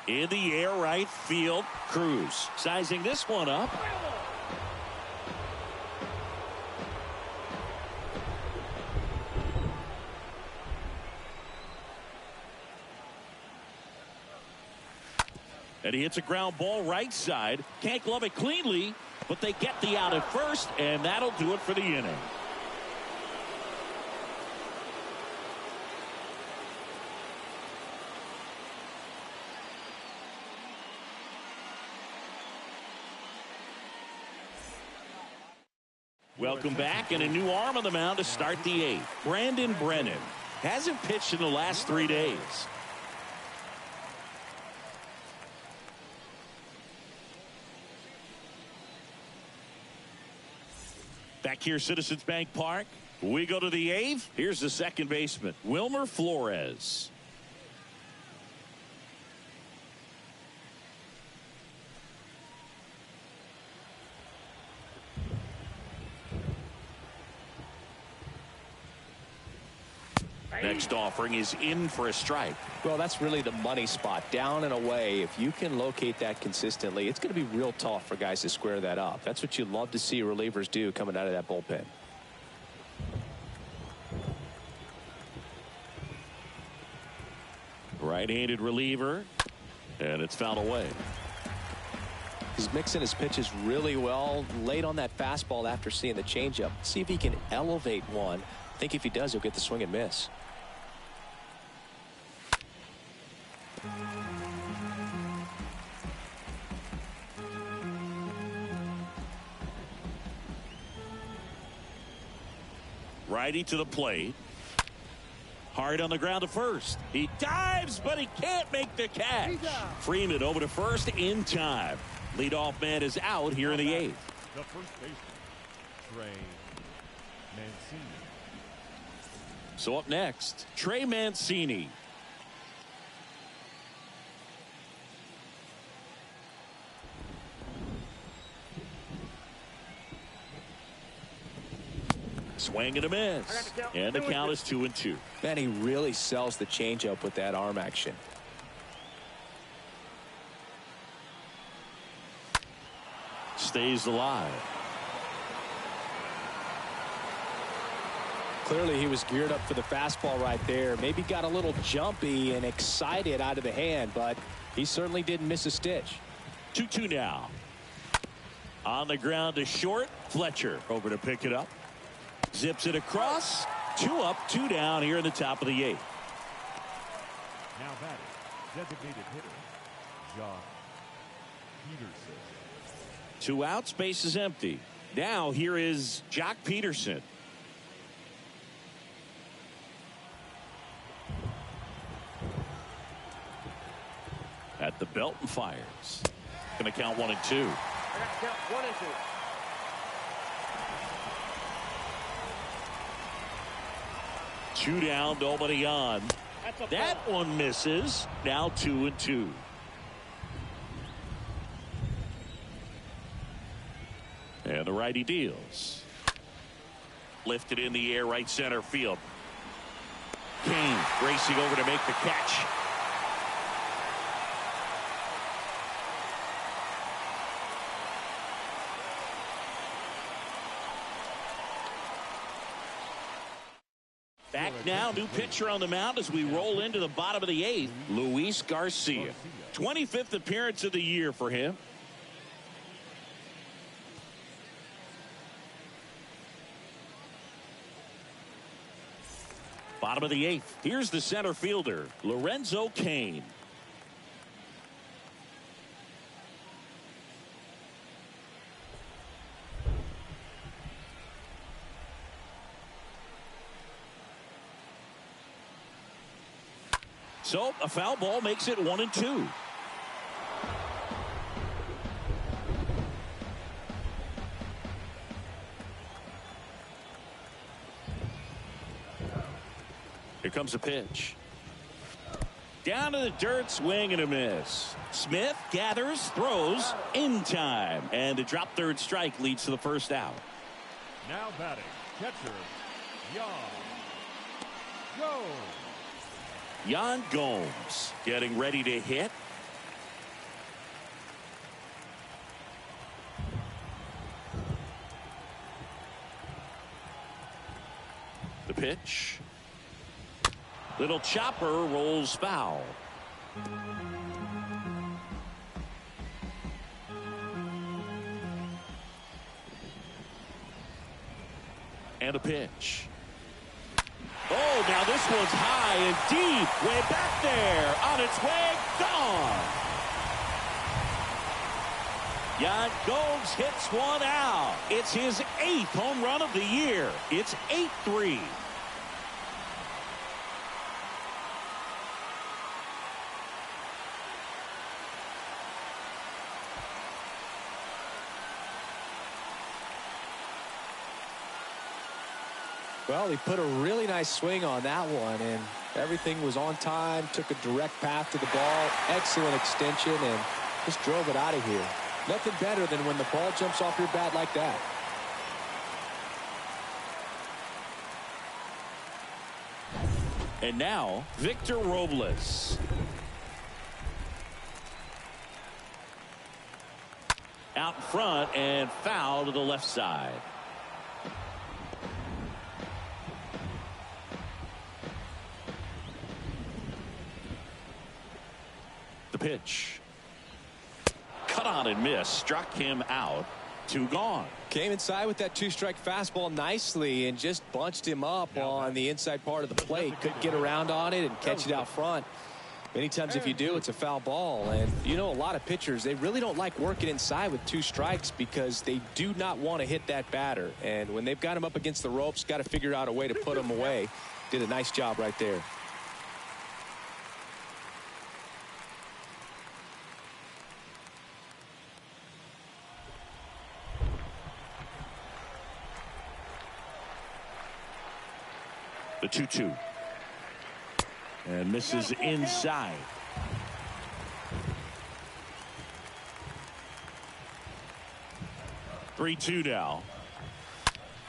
In the air, right field. Cruz sizing this one up. And he hits a ground ball right side. Can't glove it cleanly, but they get the out at first, and that'll do it for the inning. Welcome back, and a new arm on the mound to start the 8th. Brandon Brennan hasn't pitched in the last 3 days. Back here, Citizens Bank Park. We go to the 8th. Here's the second baseman, Wilmer Flores. Next offering is in for a strike. Well, that's really the money spot, down and away. If you can locate that consistently, it's going to be real tough for guys to square that up. That's what you love to see relievers do coming out of that bullpen. Right-handed reliever, and it's fouled away. He's mixing his pitches really well, late on that fastball after seeing the changeup. See if he can elevate one. I think if he does, he'll get the swing and miss. Righty to the plate. Hard on the ground to first. He dives, but he can't make the catch. Freeman over to first in time. Leadoff man is out here in the 8th. The first baseman, Trey Mancini. So up next, Trey Mancini. Swing and a miss. And the count is 2-2. Man, he really sells the changeup with that arm action. Stays alive. Clearly he was geared up for the fastball right there. Maybe got a little jumpy and excited out of the hand, but he certainly didn't miss a stitch. 2-2 now. On the ground to short. Fletcher over to pick it up. Zips it across. 2 up, 2 down here in the top of the 8th. Now batting, designated hitter, Jock Peterson. 2 outs, base is empty. Now here is Jock Peterson. At the belt and fires. Going to count 1-2. I got to count 1 and 2. 2 down, nobody on. That one misses. Now 2-2. And the righty deals. Lifted in the air, right center field. Kane racing over to make the catch. Back now, new pitcher on the mound as we roll into the bottom of the 8th. Luis Garcia. 25th appearance of the year for him. Bottom of the 8th. Here's the center fielder, Lorenzo Cain. So a foul ball makes it 1-2. Here comes the pitch. Down to the dirt, swing and a miss. Smith gathers, throws in time. And the drop third strike leads to the first out. Now batting, catcher, Yan Gomes getting ready to hit. The pitch. Little chopper rolls foul. And a pitch. Oh, now this one's high and deep. Way back there. On its way. Gone. Yan Gomes hits one out. It's his 8th home run of the year. It's 8-3. Well, he put a really nice swing on that one, and everything was on time, took a direct path to the ball, excellent extension, and just drove it out of here. Nothing better than when the ball jumps off your bat like that. And now, Victor Robles. Out in front and foul to the left side. The pitch. Cut on and miss. Struck him out. 2 gone. Came inside with that 2-strike fastball nicely and just bunched him up on the inside part of the plate. Couldn't get around on it and catch it out front. Many times if you do, it's a foul ball. And you know, a lot of pitchers, they really don't like working inside with 2 strikes because they do not want to hit that batter. And when they've got him up against the ropes, got to figure out a way to put him away. Did a nice job right there. The 2-2. And misses inside. (3-2) now.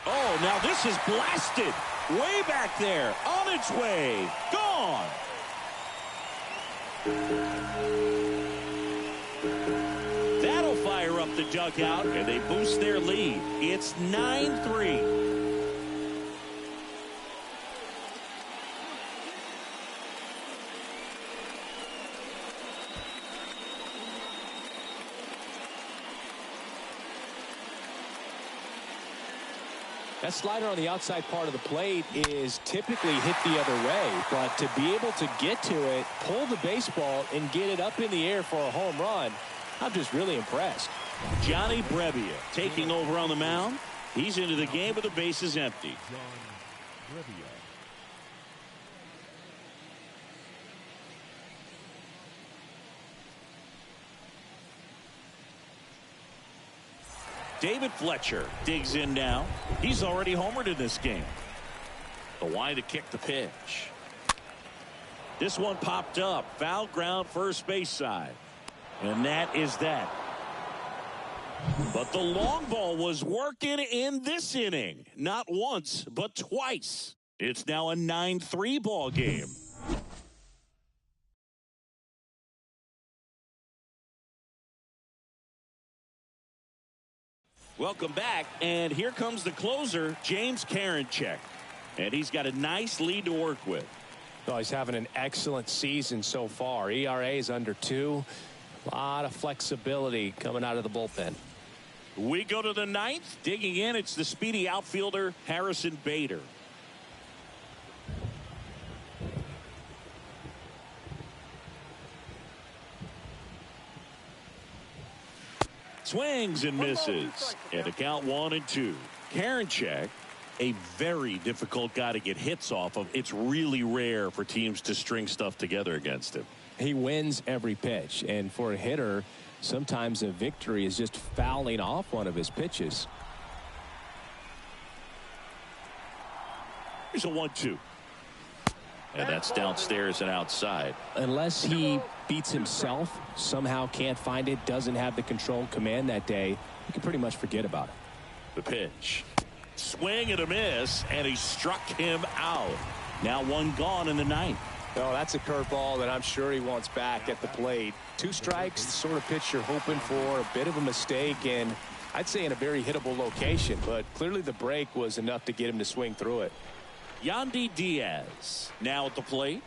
Oh, now this is blasted. Way back there. On its way. Gone. That'll fire up the dugout, and they boost their lead. It's 9-3. That slider on the outside part of the plate is typically hit the other way, but to be able to get to it, pull the baseball, and get it up in the air for a home run, I'm just really impressed. Johnny Brebbia taking over on the mound. He's into the game with the bases empty. David Fletcher digs in now. He's already homered in this game. The line to kick the pitch. This one popped up. Foul ground first base side. And that is that. But the long ball was working in this inning. Not once, but twice. It's now a 9-3 ball game. Welcome back, and here comes the closer, James Karinchak. And he's got a nice lead to work with. Oh, he's having an excellent season so far. ERA is under 2. A lot of flexibility coming out of the bullpen. We go to the 9th. Digging in, it's the speedy outfielder, Harrison Bader. Swings and misses. And a count 1-2. Karinchak, a very difficult guy to get hits off of. It's really rare for teams to string stuff together against him. He wins every pitch, and for a hitter, sometimes a victory is just fouling off one of his pitches. Here's a 1-2. And that's downstairs and outside. Unless he beats himself, somehow can't find it, doesn't have the control command that day, you can pretty much forget about it. The pitch. Swing and a miss, and he struck him out. Now one gone in the ninth. Oh, that's a curveball that I'm sure he wants back at the plate. 2 strikes, the sort of pitch you're hoping for, a bit of a mistake, and I'd say in a very hittable location, but clearly the break was enough to get him to swing through it. Yandy Diaz now at the plate.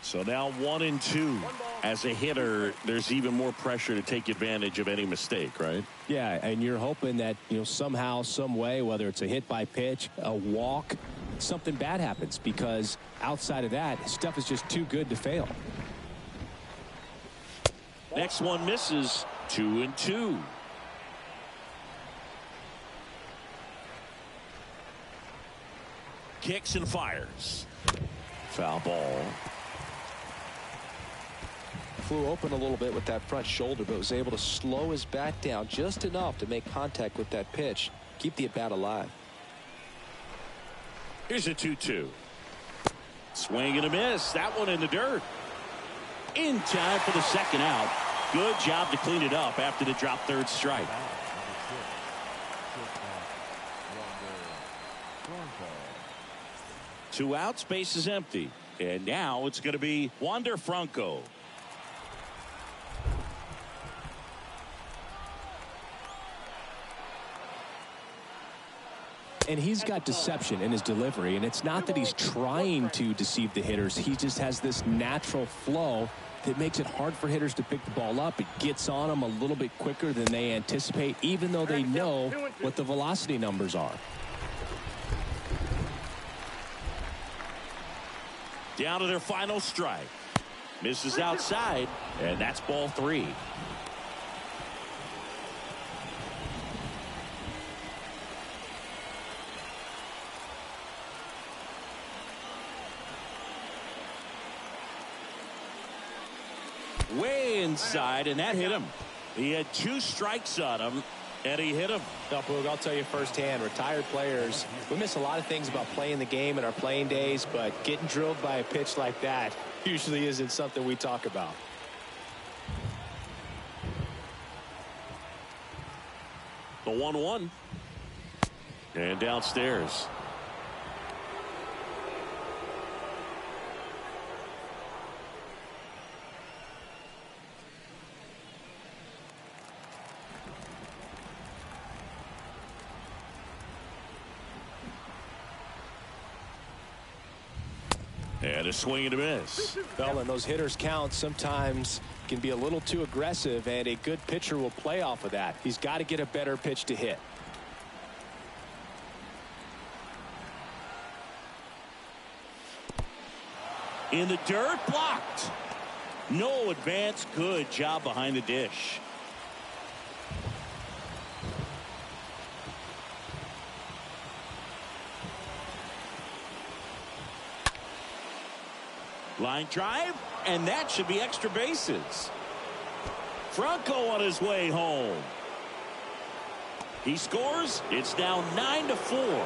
So now 1-2. As a hitter, there's even more pressure to take advantage of any mistake, right? Yeah, and you're hoping that, somehow, some way, whether it's a hit by pitch, a walk, something bad happens, because outside of that, stuff is just too good to fail. Next one misses. 2-2. Kicks and fires. Foul ball. Flew open a little bit with that front shoulder, but was able to slow his bat down just enough to make contact with that pitch, keep the at-bat alive. Here's a 2-2. Swing and a miss. That one in the dirt. In time for the second out. Good job to clean it up after the drop third strike. 2 outs, base is empty. And now it's going to be Wander Franco. And he's got deception in his delivery, and it's not that he's trying to deceive the hitters. He just has this natural flow that makes it hard for hitters to pick the ball up. It gets on them a little bit quicker than they anticipate, even though they know what the velocity numbers are. Down to their final strike. Misses outside, and that's ball 3. Way inside, and that hit him. He had 2 strikes on him, and he hit him. Now, Boog, I'll tell you firsthand, retired players, we miss a lot of things about playing the game in our playing days, but getting drilled by a pitch like that usually isn't something we talk about. The 1-1. And downstairs. And a swing and a miss. Well, and those hitters count sometimes can be a little too aggressive, and a good pitcher will play off of that. He's got to get a better pitch to hit. In the dirt, blocked. No advance. Good job behind the dish. Line drive, and that should be extra bases. Franco on his way home. He scores. It's now 9-4.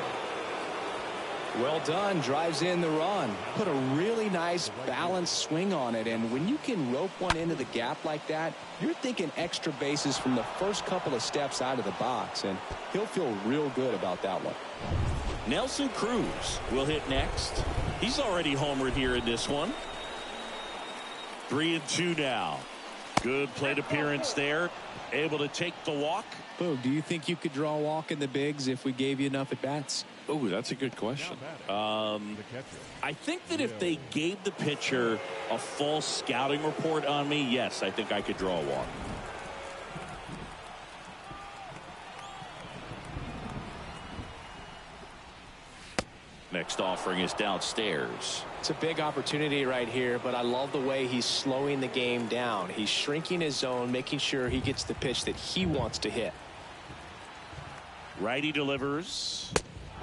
Well done. Drives in the run. Put a really nice balanced swing on it, and when you can rope one into the gap like that, you're thinking extra bases from the first couple of steps out of the box, and he'll feel real good about that one. Nelson Cruz will hit next. He's already homered here in this one. 3-2 now. Good plate appearance there. Able to take the walk. Boog, do you think you could draw a walk in the bigs if we gave you enough at bats? Oh, that's a good question. I think that if they gave the pitcher a full scouting report on me, yes, I think I could draw a walk. Next offering is downstairs. It's a big opportunity right here, but I love the way he's slowing the game down. He's shrinking his zone, making sure he gets the pitch that he wants to hit. Righty delivers.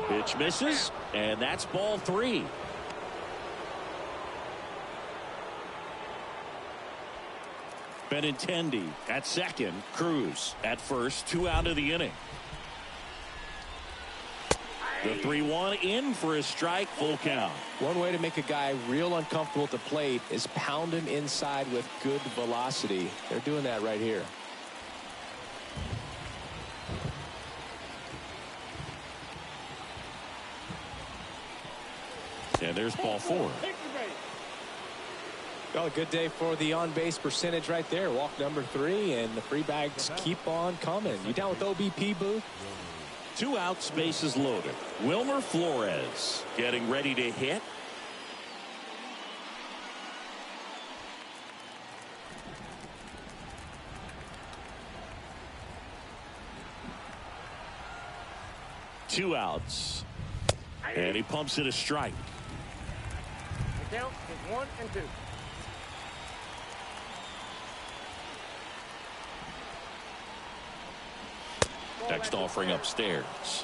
Pitch misses, and that's ball 3. Benintendi at second. Cruz at first. 2 out of the inning. The 3-1 in for a strike, full count. One way to make a guy real uncomfortable at the plate is pound him inside with good velocity. They're doing that right here. And there's ball 4. Well, a good day for the on-base percentage right there. Walk number 3, and the free bags keep on coming. You down with OBP, Boo? 2 outs, bases loaded. Wilmer Flores getting ready to hit. Two outs. And he pumps it a strike. The count is 1 and 2. Next offering upstairs.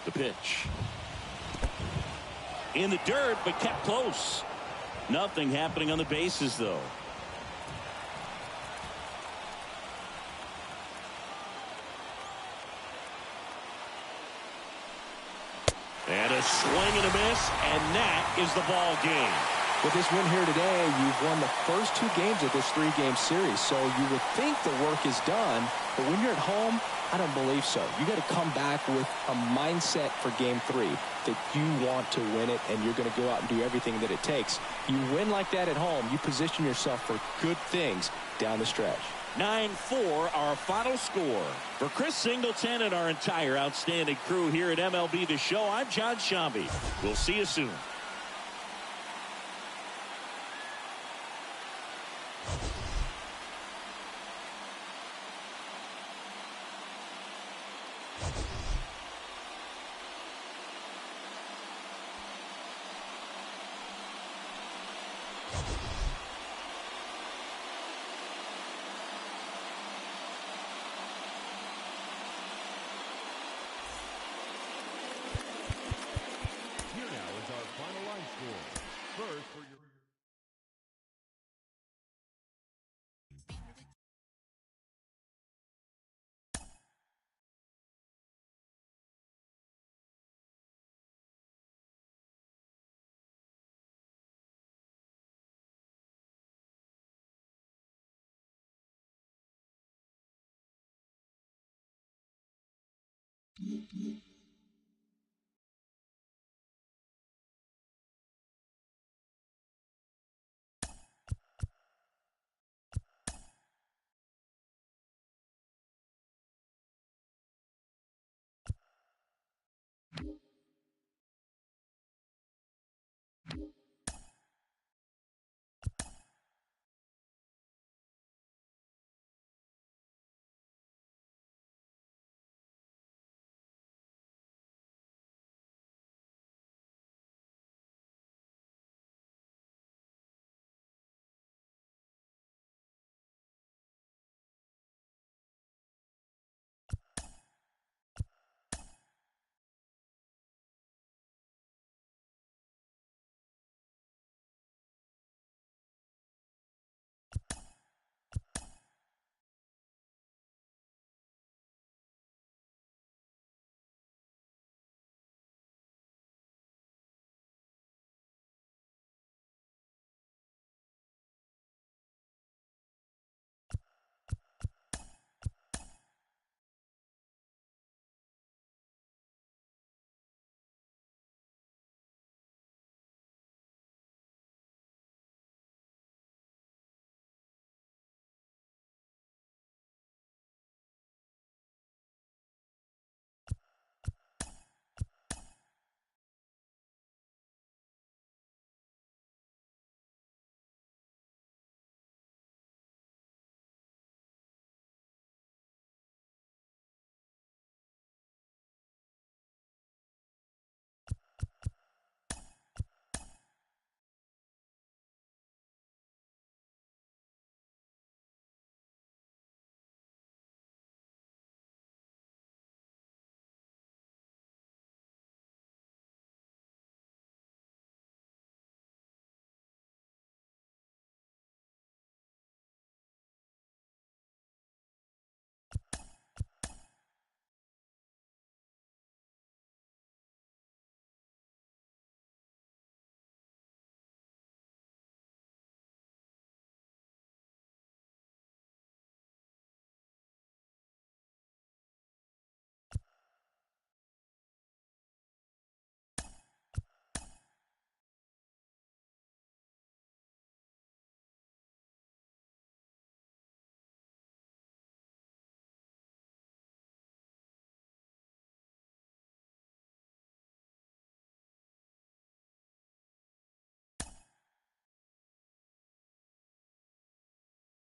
The pitch. In the dirt, but kept close. Nothing happening on the bases, though. And a swing and a miss, and that is the ball game. With this win here today, you've won the first 2 games of this 3-game series, so you would think the work is done, but when you're at home, I don't believe so. You got to come back with a mindset for game 3 that you want to win it, and you're going to go out and do everything that it takes. You win like that at home, you position yourself for good things down the stretch. 9-4, our final score. For Chris Singleton and our entire outstanding crew here at MLB The Show, I'm John Shambi. We'll see you soon. Here now is our final line score. First for your... Mm-hmm.